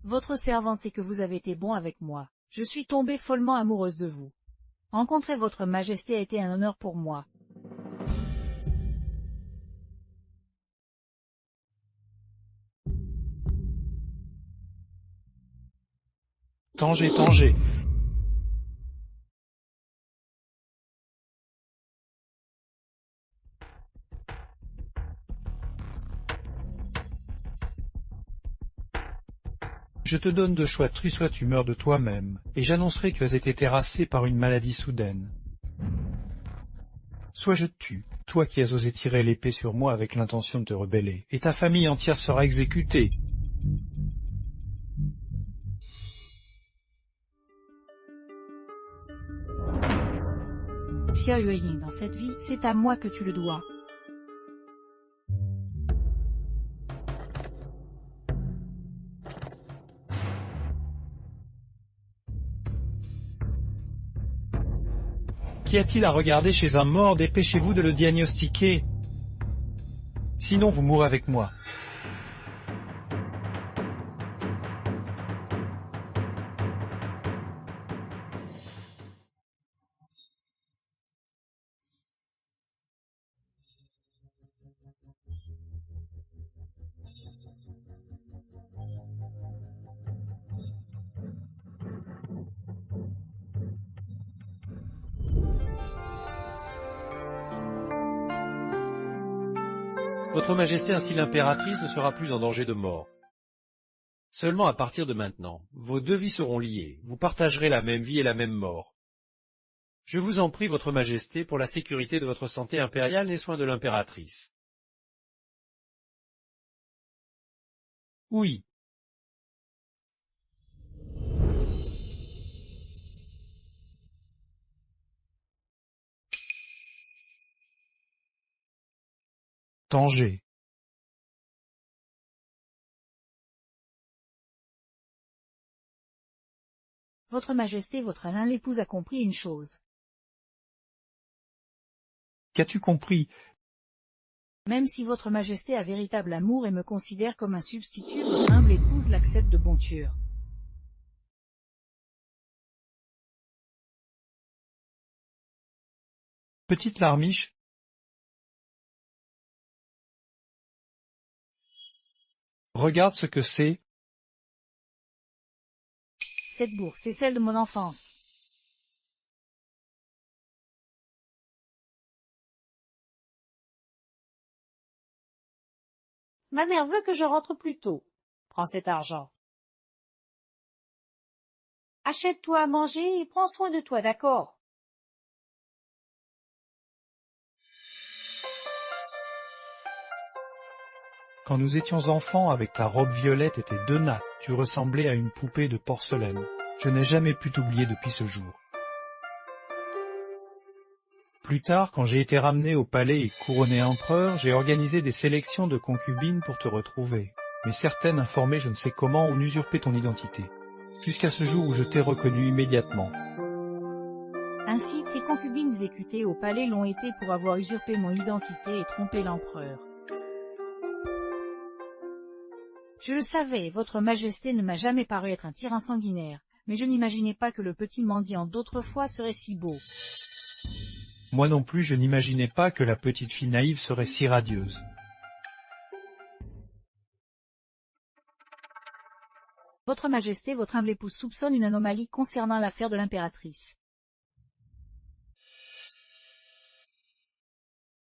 Speaker 2: Votre servante sait que vous avez été bon avec moi. Je suis tombée follement amoureuse de vous. Rencontrer votre Majesté a été un honneur pour moi.
Speaker 3: Tanger. Je te donne deux choix, soit tu meurs de toi-même, et j'annoncerai que tu as été terrassé par une maladie soudaine. Soit je te tue, toi qui as osé tirer l'épée sur moi avec l'intention de te rebeller, et ta famille entière sera exécutée.
Speaker 2: Xia Yueying, dans cette vie, c'est à moi que tu le dois.
Speaker 3: Qu'y a-t-il à regarder chez un mort? Dépêchez-vous de le diagnostiquer. Sinon vous mourrez avec moi.
Speaker 1: Votre Majesté, ainsi l'impératrice ne sera plus en danger de mort. Seulement à partir de maintenant, vos deux vies seront liées, vous partagerez la même vie et la même mort. Je vous en prie, Votre Majesté, pour la sécurité de votre santé impériale, les soins de l'impératrice.
Speaker 3: Oui. Tanger.
Speaker 2: Votre Majesté, votre Alain l'épouse a compris une chose.
Speaker 3: Qu'as-tu compris?
Speaker 2: Même si votre majesté a véritable amour et me considère comme un substitut, votre humble épouse l'accepte de bon cœur.
Speaker 3: Petite larmiche, regarde ce que c'est.
Speaker 2: Cette bourse, c'est celle de mon enfance.
Speaker 5: Ma mère veut que je rentre plus tôt. Prends cet argent. Achète-toi à manger et prends soin de toi, d'accord?
Speaker 3: Quand nous étions enfants, avec ta robe violette et tes 2 nattes, tu ressemblais à une poupée de porcelaine. Je n'ai jamais pu t'oublier depuis ce jour. Plus tard, quand j'ai été ramené au palais et couronné empereur, j'ai organisé des sélections de concubines pour te retrouver. Mais certaines, informées je ne sais comment, ont usurpé ton identité. Jusqu'à ce jour où je t'ai reconnu immédiatement.
Speaker 2: Ainsi, ces concubines exécutées au palais l'ont été pour avoir usurpé mon identité et trompé l'empereur. Je le savais, votre majesté ne m'a jamais paru être un tyran sanguinaire, mais je n'imaginais pas que le petit mendiant d'autrefois serait si beau.
Speaker 3: Moi non plus, je n'imaginais pas que la petite fille naïve serait si radieuse.
Speaker 2: Votre majesté, votre humble épouse soupçonne une anomalie concernant l'affaire de l'impératrice.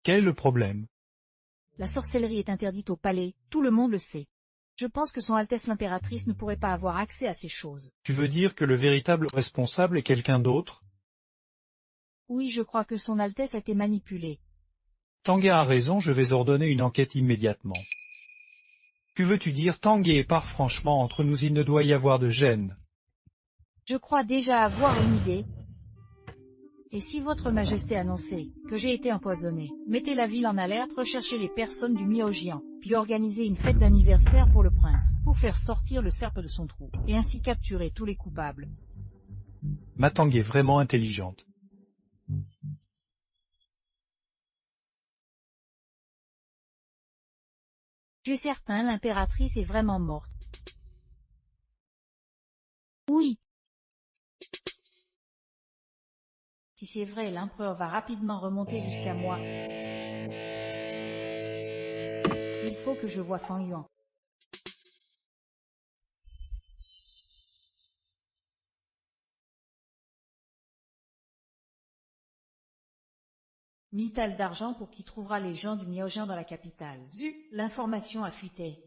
Speaker 3: Quel est le problème?
Speaker 2: La sorcellerie est interdite au palais, tout le monde le sait. Je pense que son Altesse l'impératrice ne pourrait pas avoir accès à ces choses.
Speaker 3: Tu veux dire que le véritable responsable est quelqu'un d'autre?
Speaker 2: Oui, je crois que son Altesse a été manipulée.
Speaker 3: Tanguay a raison, je vais ordonner une enquête immédiatement. Que veux-tu dire, Tanguay? Par franchement, entre nous il ne doit y avoir de gêne.
Speaker 2: Je crois déjà avoir une idée. Et si votre majesté annonçait que j'ai été empoisonné, mettez la ville en alerte, recherchez les personnes du Miaojian, puis organisez une fête d'anniversaire pour le prince, pour faire sortir le serpe de son trou, et ainsi capturer tous les coupables.
Speaker 3: Ma Tanguay est vraiment intelligente.
Speaker 2: Tu es certain, l'impératrice est vraiment morte? Oui. Si c'est vrai, l'empereur va rapidement remonter jusqu'à moi. Il faut que je voie Fang Yuan. Mital d'argent pour qui trouvera les gens du Miaojian dans la capitale. Zut, l'information a fuité.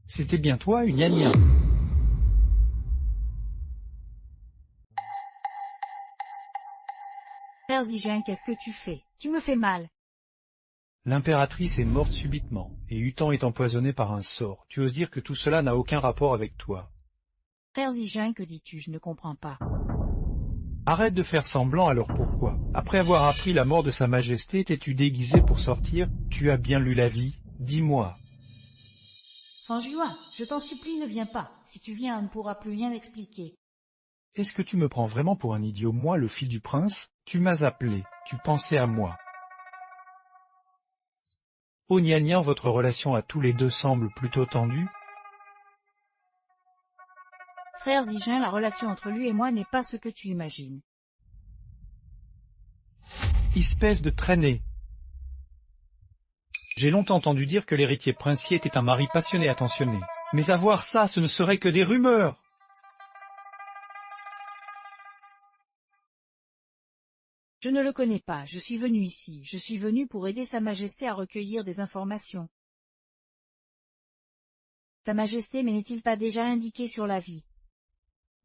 Speaker 3: C'était bien toi, une gna-gna.
Speaker 2: Frère Zijin, qu'est-ce que tu fais? Tu me fais mal.
Speaker 3: L'impératrice est morte subitement, et Hutan est empoisonné par un sort. Tu oses dire que tout cela n'a aucun rapport avec toi.
Speaker 2: Frère Zijin, que dis-tu? Je ne comprends pas.
Speaker 3: Arrête de faire semblant, alors pourquoi? Après avoir appris la mort de sa majesté, t'es-tu déguisé pour sortir? Tu as bien lu la vie? Dis-moi.
Speaker 2: Fang Yuan, je t'en supplie, ne viens pas. Si tu viens, on ne pourra plus rien expliquer.
Speaker 3: Est-ce que tu me prends vraiment pour un idiot, moi, le fils du prince? Tu m'as appelé, tu pensais à moi. Oh gna-gna, votre relation à tous les deux semble plutôt tendue.
Speaker 2: Frère Zijin, la relation entre lui et moi n'est pas ce que tu imagines.
Speaker 3: Espèce de traînée. J'ai longtemps entendu dire que l'héritier princier était un mari passionné et attentionné. Mais à voir ça, ce ne serait que des rumeurs.
Speaker 2: Je ne le connais pas, je suis venu ici, je suis venu pour aider Sa Majesté à recueillir des informations. Sa Majesté, mais n'est-il pas déjà indiqué sur l'avis?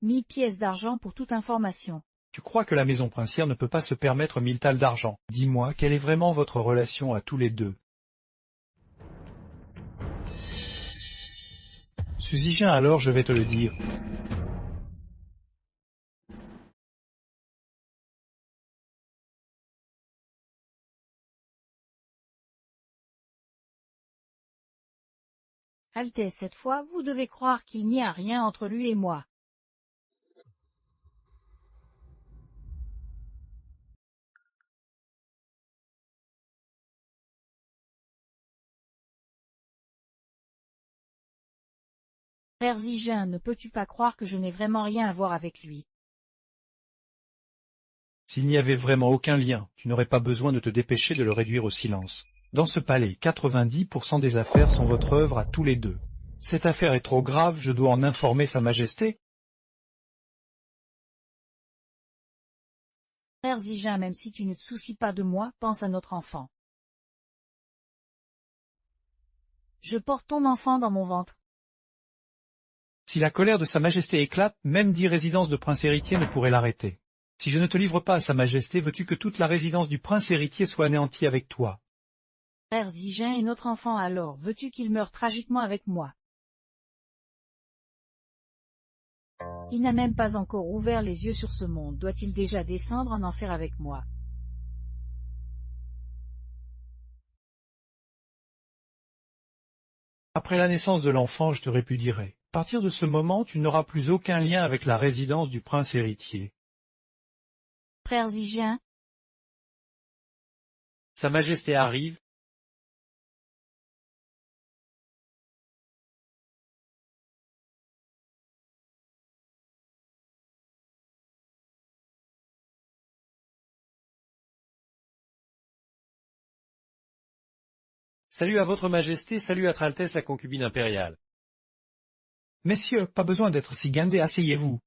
Speaker 2: 1000 pièces d'argent pour toute information.
Speaker 3: Tu crois que la maison princière ne peut pas se permettre 1000 talles d'argent? Dis-moi, quelle est vraiment votre relation à tous les deux? Suzijin, alors je vais te le dire.
Speaker 2: Altesse, cette fois, vous devez croire qu'il n'y a rien entre lui et moi. Frère Zigin, ne peux-tu pas croire que je n'ai vraiment rien à voir avec lui?
Speaker 3: S'il n'y avait vraiment aucun lien, tu n'aurais pas besoin de te dépêcher de le réduire au silence. Dans ce palais, 90% des affaires sont votre œuvre à tous les deux. Cette affaire est trop grave, je dois en informer Sa Majesté.
Speaker 2: Frère Zigin, même si tu ne te soucies pas de moi, pense à notre enfant. Je porte ton enfant dans mon ventre.
Speaker 3: Si la colère de Sa Majesté éclate, même 10 résidences de prince héritier ne pourraient l'arrêter. Si je ne te livre pas à Sa Majesté, veux-tu que toute la résidence du prince héritier soit anéantie avec toi?
Speaker 2: Frère Zigin et notre enfant alors, veux-tu qu'il meure tragiquement avec moi? Il n'a même pas encore ouvert les yeux sur ce monde, doit-il déjà descendre en enfer avec moi?
Speaker 3: Après la naissance de l'enfant, je te répudierai. À partir de ce moment, tu n'auras plus aucun lien avec la résidence du prince héritier.
Speaker 2: Frère Zigin,
Speaker 1: Sa Majesté arrive. Salut à votre Majesté, salut à votre Altesse la concubine impériale.
Speaker 3: Messieurs, pas besoin d'être si guindés, asseyez-vous.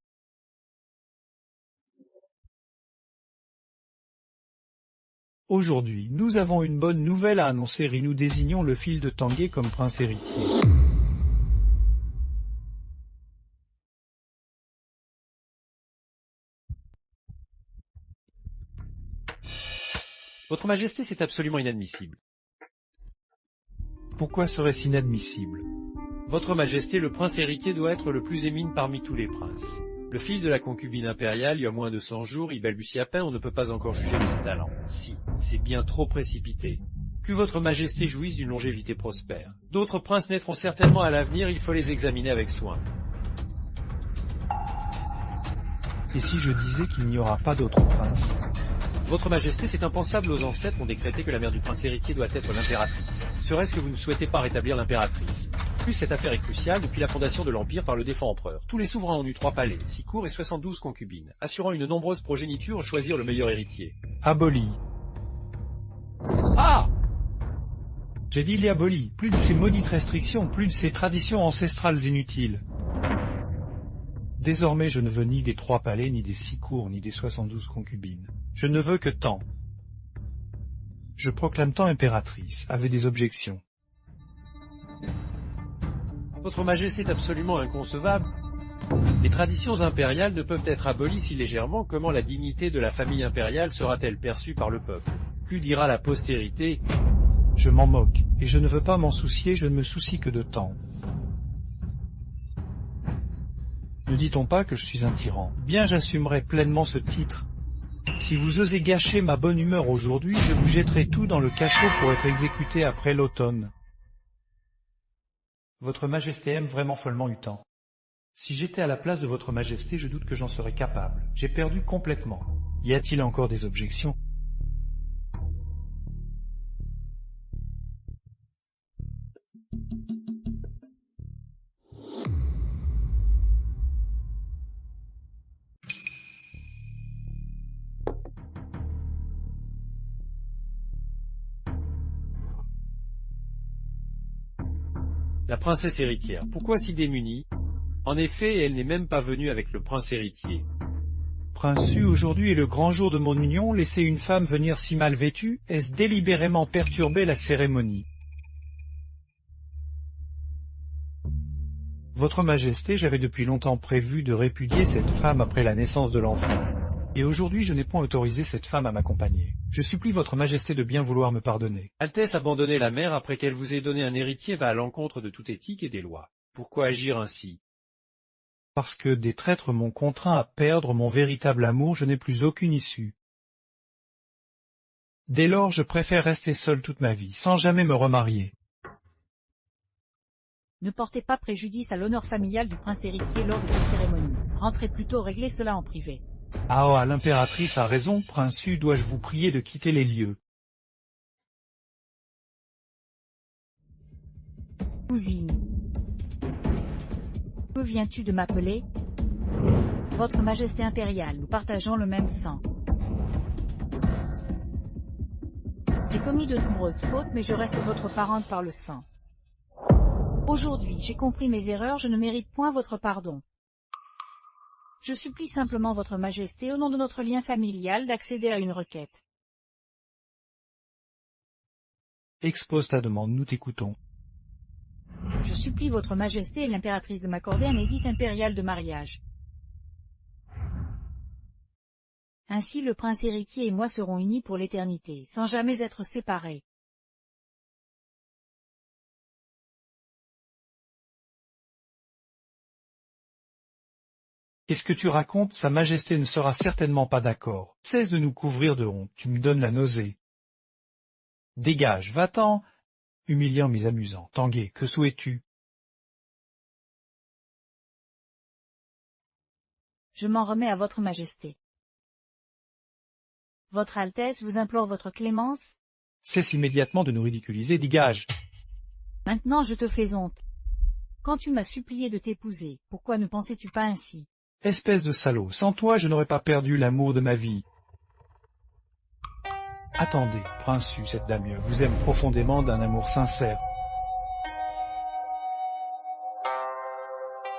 Speaker 3: Aujourd'hui, nous avons une bonne nouvelle à annoncer et nous désignons le fils de Tanguay comme prince héritier.
Speaker 1: Votre Majesté, c'est absolument inadmissible.
Speaker 3: Pourquoi serait-ce inadmissible?
Speaker 1: Votre Majesté, le prince héritier doit être le plus éminent parmi tous les princes. Le fils de la concubine impériale, il y a moins de 100 jours, il balbutie à peine, on ne peut pas encore juger de ses talents. Si, c'est bien trop précipité. Que votre Majesté jouisse d'une longévité prospère. D'autres princes naîtront certainement à l'avenir, il faut les examiner avec soin.
Speaker 3: Et si je disais qu'il n'y aura pas d'autres princes?
Speaker 1: Votre Majesté, c'est impensable, nos ancêtres ont décrété que la mère du prince héritier doit être l'impératrice. Serait-ce que vous ne souhaitez pas rétablir l'impératrice? Plus cette affaire est cruciale depuis la fondation de l'Empire par le défunt empereur. Tous les souverains ont eu 3 palais, 6 cours et 72 concubines, assurant une nombreuse progéniture, choisir le meilleur héritier.
Speaker 3: Aboli.
Speaker 1: Ah!
Speaker 3: J'ai dit il est aboli. Plus de ces maudites restrictions, plus de ces traditions ancestrales inutiles. Désormais je ne veux ni des 3 palais, ni des 6 cours, ni des 72 concubines. Je ne veux que tant. Je proclame tant impératrice, avec des objections.
Speaker 1: Votre Majesté est absolument inconcevable. Les traditions impériales ne peuvent être abolies si légèrement, comment la dignité de la famille impériale sera-t-elle perçue par le peuple? Que dira la postérité?
Speaker 3: Je m'en moque, et je ne veux pas m'en soucier, je ne me soucie que de temps. Ne dit-on pas que je suis un tyran? Bien j'assumerai pleinement ce titre. Si vous osez gâcher ma bonne humeur aujourd'hui, je vous jetterai tout dans le cachot pour être exécuté après l'automne. Votre Majesté aime vraiment follement Utan. Si j'étais à la place de votre Majesté, je doute que j'en serais capable. J'ai perdu complètement. Y a-t-il encore des objections?
Speaker 1: La princesse héritière, pourquoi si démunie? En effet, elle n'est même pas venue avec le prince héritier.
Speaker 3: Prince, aujourd'hui est le grand jour de mon union, laisser une femme venir si mal vêtue, est-ce délibérément perturber la cérémonie? Votre Majesté, j'avais depuis longtemps prévu de répudier cette femme après la naissance de l'enfant. Et aujourd'hui je n'ai point autorisé cette femme à m'accompagner. Je supplie votre Majesté de bien vouloir me pardonner.
Speaker 1: Altesse, abandonner la mère après qu'elle vous ait donné un héritier va à l'encontre de toute éthique et des lois. Pourquoi agir ainsi?
Speaker 3: Parce que des traîtres m'ont contraint à perdre mon véritable amour, je n'ai plus aucune issue. Dès lors je préfère rester seul toute ma vie, sans jamais me remarier.
Speaker 2: Ne portez pas préjudice à l'honneur familial du prince héritier lors de cette cérémonie. Rentrez plutôt régler cela en privé.
Speaker 3: Ah, l'impératrice a raison, prince Hu, dois-je vous prier de quitter les lieux.
Speaker 2: Cousine. Que viens-tu de m'appeler? Votre Majesté impériale, nous partageons le même sang. J'ai commis de nombreuses fautes, mais je reste votre parente par le sang. Aujourd'hui, j'ai compris mes erreurs, je ne mérite point votre pardon. Je supplie simplement votre Majesté, au nom de notre lien familial, d'accéder à une requête.
Speaker 3: Expose ta demande, nous t'écoutons.
Speaker 2: Je supplie votre Majesté et l'impératrice de m'accorder un édit impérial de mariage. Ainsi le prince héritier et moi serons unis pour l'éternité, sans jamais être séparés.
Speaker 3: Qu'est-ce que tu racontes? Sa Majesté ne sera certainement pas d'accord. Cesse de nous couvrir de honte, tu me donnes la nausée. Dégage, va-t'en. Humiliant mais amusant. Tanguay, que souhaites-tu?
Speaker 2: Je m'en remets à votre Majesté. Votre Altesse vous implore votre clémence?
Speaker 3: Cesse immédiatement de nous ridiculiser, dégage.
Speaker 2: Maintenant je te fais honte. Quand tu m'as supplié de t'épouser, pourquoi ne pensais-tu pas ainsi?
Speaker 3: Espèce de salaud, sans toi je n'aurais pas perdu l'amour de ma vie. Attendez, prince Hu, cette dame vous aime profondément d'un amour sincère.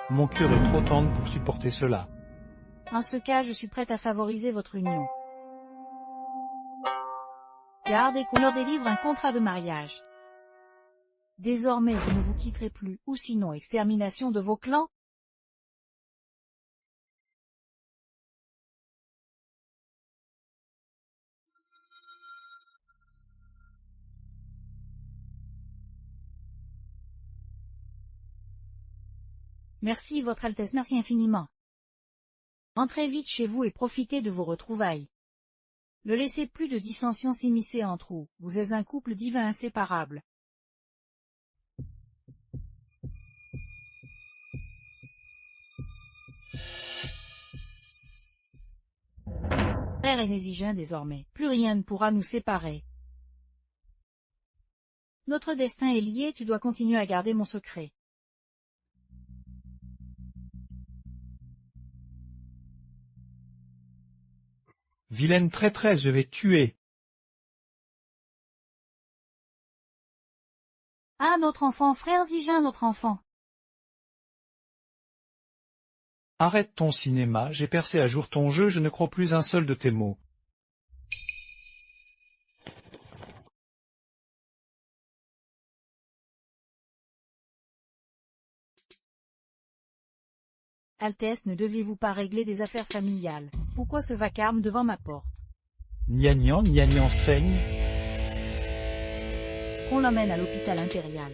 Speaker 3: Mon cœur est trop tendre pour supporter cela.
Speaker 2: En ce cas, je suis prête à favoriser votre union. Garde et qu'on leur délivre un contrat de mariage. Désormais, vous ne vous quitterez plus, ou sinon extermination de vos clans. Merci, Votre Altesse, merci infiniment. Entrez vite chez vous et profitez de vos retrouvailles. Ne laissez plus de dissensions s'immiscer entre vous, vous êtes un couple divin inséparable. Frère Énésigin désormais, plus rien ne pourra nous séparer. Notre destin est lié, tu dois continuer à garder mon secret.
Speaker 3: Vilaine traîtresse, je vais tuer.
Speaker 2: Ah, notre enfant, frère Zigin, notre enfant.
Speaker 3: Arrête ton cinéma, j'ai percé à jour ton jeu, je ne crois plus un seul de tes mots.
Speaker 2: Altesse, ne deviez-vous pas régler des affaires familiales? Pourquoi ce vacarme devant ma porte?
Speaker 3: Gnagnan saigne.
Speaker 2: Qu'on l'emmène à l'hôpital impérial.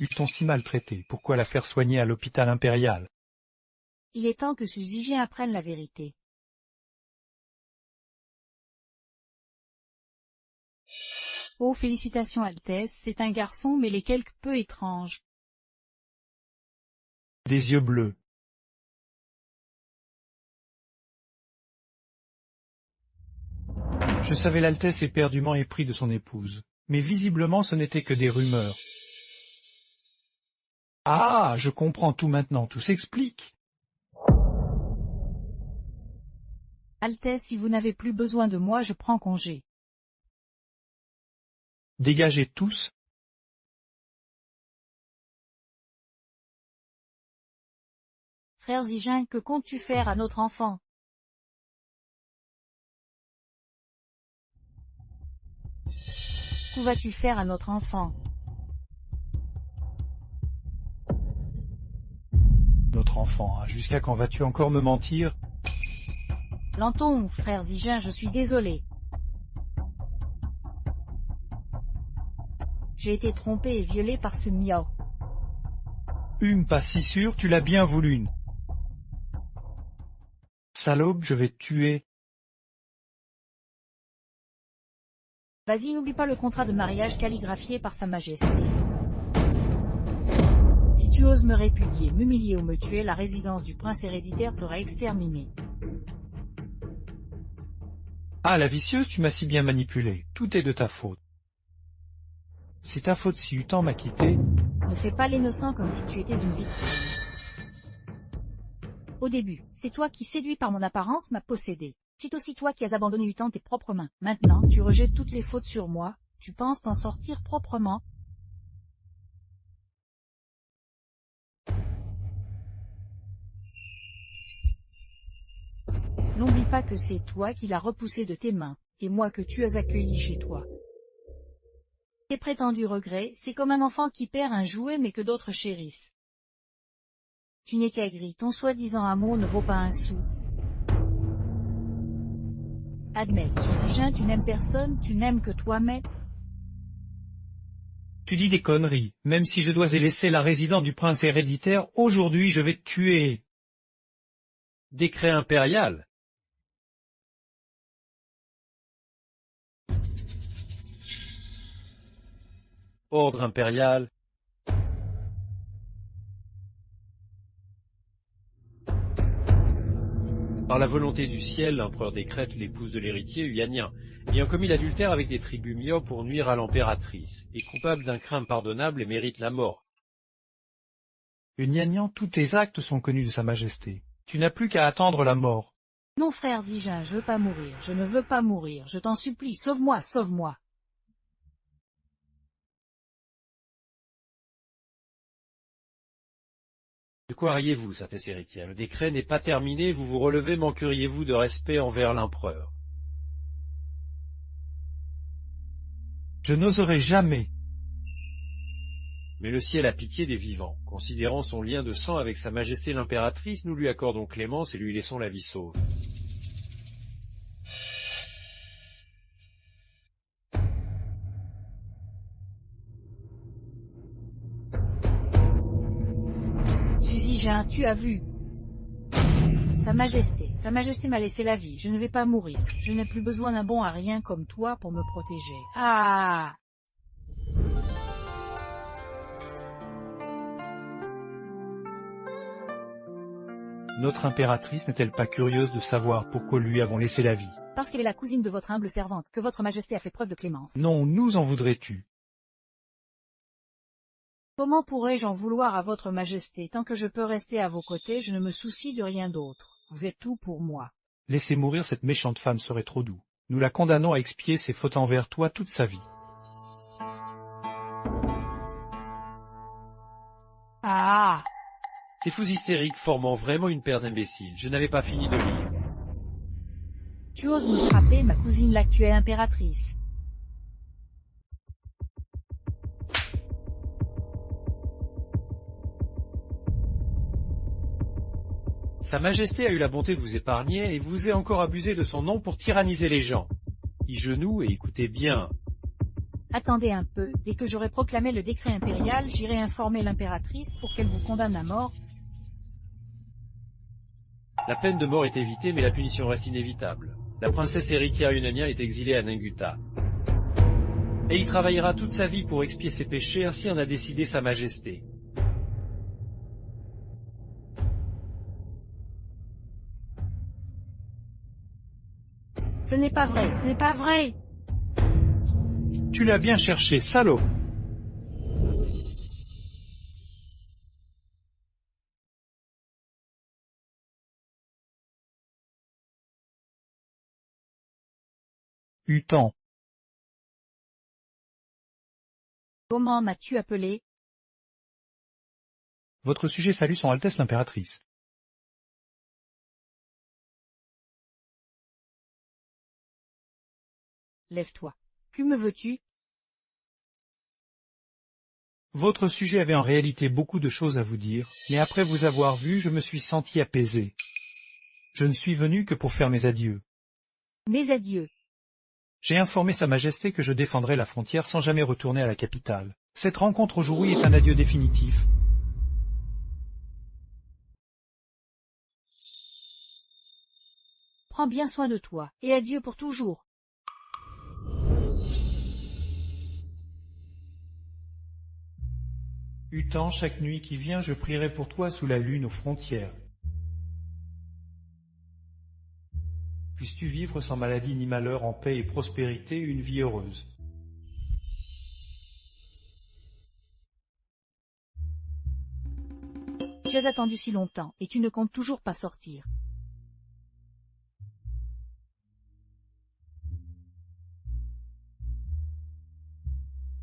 Speaker 3: Eut-on si maltraité, pourquoi la faire soigner à l'hôpital impérial?
Speaker 2: Il est temps que ce Zigin apprenne la vérité. Oh, félicitations Altesse, c'est un garçon mais les quelque peu étrange.
Speaker 3: Des yeux bleus. Je savais l'Altesse éperdument épris de son épouse, mais visiblement ce n'était que des rumeurs. Ah, je comprends tout maintenant, tout s'explique.
Speaker 2: Altesse, si vous n'avez plus besoin de moi, je prends congé.
Speaker 3: Dégagez tous.
Speaker 2: Frère Zigin, que comptes-tu faire à notre enfant? Que vas-tu faire à notre enfant?
Speaker 3: Notre enfant, hein, jusqu'à quand vas-tu encore me mentir?
Speaker 2: Lanton, frère Zigin, je suis désolé. J'ai été trompé et violé par ce miao.
Speaker 3: Pas si sûr, tu l'as bien voulu. Salope, je vais te tuer.
Speaker 2: Vas-y, n'oublie pas le contrat de mariage calligraphié par Sa Majesté. Si tu oses me répudier, m'humilier ou me tuer, la résidence du prince héréditaire sera exterminée.
Speaker 3: Ah, la vicieuse, tu m'as si bien manipulé. Tout est de ta faute. C'est ta faute si Utan m'a quitté.
Speaker 2: Ne fais pas l'innocent comme si tu étais une victime. Au début, c'est toi qui, séduit par mon apparence, m'as possédé. C'est aussi toi qui as abandonné Utan tes propres mains. Maintenant, tu rejettes toutes les fautes sur moi. Tu penses t'en sortir proprement. N'oublie pas que c'est toi qui l'as repoussé de tes mains, et moi que tu as accueilli chez toi. Tes prétendus regrets, c'est comme un enfant qui perd un jouet mais que d'autres chérissent. Tu n'es qu'aigri, ton soi-disant amour ne vaut pas un sou. Admets, Suzy, tu n'aimes personne, tu n'aimes que toi-même.
Speaker 3: Tu dis des conneries. Même si je dois y laisser la résidence du prince héréditaire, aujourd'hui je vais te tuer.
Speaker 1: Décret impérial. Ordre impérial. Par la volonté du ciel, l'empereur décrète l'épouse de l'héritier Yanyan, ayant commis l'adultère avec des tribus Myo pour nuire à l'impératrice, est coupable d'un crime pardonnable et mérite la mort.
Speaker 3: Yanyan, tous tes actes sont connus de Sa Majesté. Tu n'as plus qu'à attendre la mort.
Speaker 2: Non frère Zijin, je veux pas mourir, je ne veux pas mourir, je t'en supplie, sauve-moi, sauve-moi.
Speaker 1: De quoi riez-vous, Sainte héritière? Le décret n'est pas terminé, vous vous relevez, manqueriez-vous de respect envers l'empereur?
Speaker 3: Je n'oserai jamais.
Speaker 1: Mais le ciel a pitié des vivants. Considérant son lien de sang avec Sa Majesté l'impératrice, nous lui accordons clémence et lui laissons la vie sauve.
Speaker 2: Suzy, tu as vu. Sa Majesté m'a laissé la vie, je ne vais pas mourir. Je n'ai plus besoin d'un bon à rien comme toi pour me protéger. Ah!
Speaker 3: Notre impératrice n'est-elle pas curieuse de savoir pourquoi lui avons laissé la vie?
Speaker 2: Parce qu'elle est la cousine de votre humble servante, que votre Majesté a fait preuve de clémence.
Speaker 3: Non, nous en voudrais-tu?
Speaker 2: Comment pourrais-je en vouloir à votre Majesté? Tant que je peux rester à vos côtés, je ne me soucie de rien d'autre. Vous êtes tout pour moi.
Speaker 3: Laisser mourir cette méchante femme serait trop doux. Nous la condamnons à expier ses fautes envers toi toute sa vie.
Speaker 2: Ah!
Speaker 1: Ces fous hystériques formant vraiment une paire d'imbéciles. Je n'avais pas fini de lire.
Speaker 2: Tu oses me frapper, ma cousine l'actuelle impératrice.
Speaker 1: Sa Majesté a eu la bonté de vous épargner et vous a encore abusé de son nom pour tyranniser les gens. Y genoux et écoutez bien.
Speaker 2: Attendez un peu, dès que j'aurai proclamé le décret impérial, j'irai informer l'impératrice pour qu'elle vous condamne à mort.
Speaker 1: La peine de mort est évitée, mais la punition reste inévitable. La princesse héritière Yunania est exilée à Ninguta. Et il travaillera toute sa vie pour expier ses péchés, ainsi en a décidé Sa Majesté.
Speaker 2: Ce n'est pas vrai, ce n'est pas vrai!
Speaker 3: Tu l'as bien cherché, salaud! Utan.
Speaker 2: Comment m'as-tu appelé?
Speaker 3: Votre sujet salue son Altesse l'impératrice.
Speaker 2: Lève-toi. Que me veux-tu?
Speaker 3: Votre sujet avait en réalité beaucoup de choses à vous dire, mais après vous avoir vu, je me suis senti apaisé. Je ne suis venu que pour faire mes adieux.
Speaker 2: Mes adieux.
Speaker 3: J'ai informé Sa Majesté que je défendrai la frontière sans jamais retourner à la capitale. Cette rencontre aujourd'hui est un adieu définitif.
Speaker 2: Prends bien soin de toi, et adieu pour toujours.
Speaker 3: Utan, chaque nuit qui vient, je prierai pour toi sous la lune aux frontières. Puisses-tu vivre sans maladie ni malheur, en paix et prospérité, une vie heureuse.
Speaker 2: Tu as attendu si longtemps, et tu ne comptes toujours pas sortir.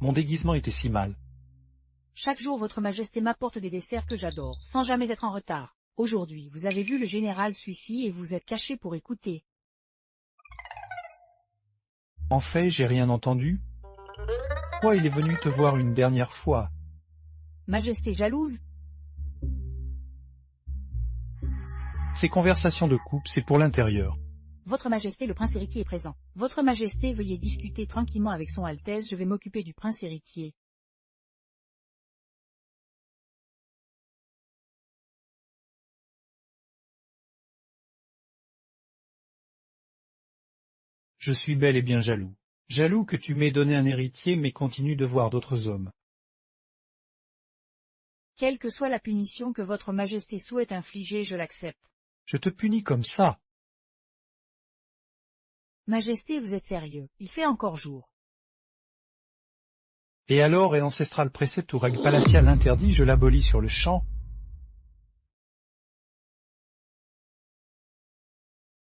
Speaker 3: Mon déguisement était si mal.
Speaker 2: Chaque jour votre majesté m'apporte des desserts que j'adore, sans jamais être en retard. Aujourd'hui, vous avez vu le général Suissi et vous êtes caché pour écouter.
Speaker 3: En fait, j'ai rien entendu. Pourquoi il est venu te voir une dernière fois?
Speaker 2: Majesté jalouse?
Speaker 3: Ces conversations de couple, c'est pour l'intérieur.
Speaker 2: Votre majesté le prince héritier est présent. Votre majesté veuillez discuter tranquillement avec son Altesse, je vais m'occuper du prince héritier.
Speaker 3: Je suis bel et bien jaloux. Jaloux que tu m'aies donné un héritier mais continue de voir d'autres hommes.
Speaker 2: Quelle que soit la punition que votre majesté souhaite infliger, je l'accepte.
Speaker 3: Je te punis comme ça.
Speaker 2: Majesté, vous êtes sérieux, il fait encore jour.
Speaker 3: Et alors, et l'ancestral précepte ou règle palatiale interdit, je l'abolis sur le champ.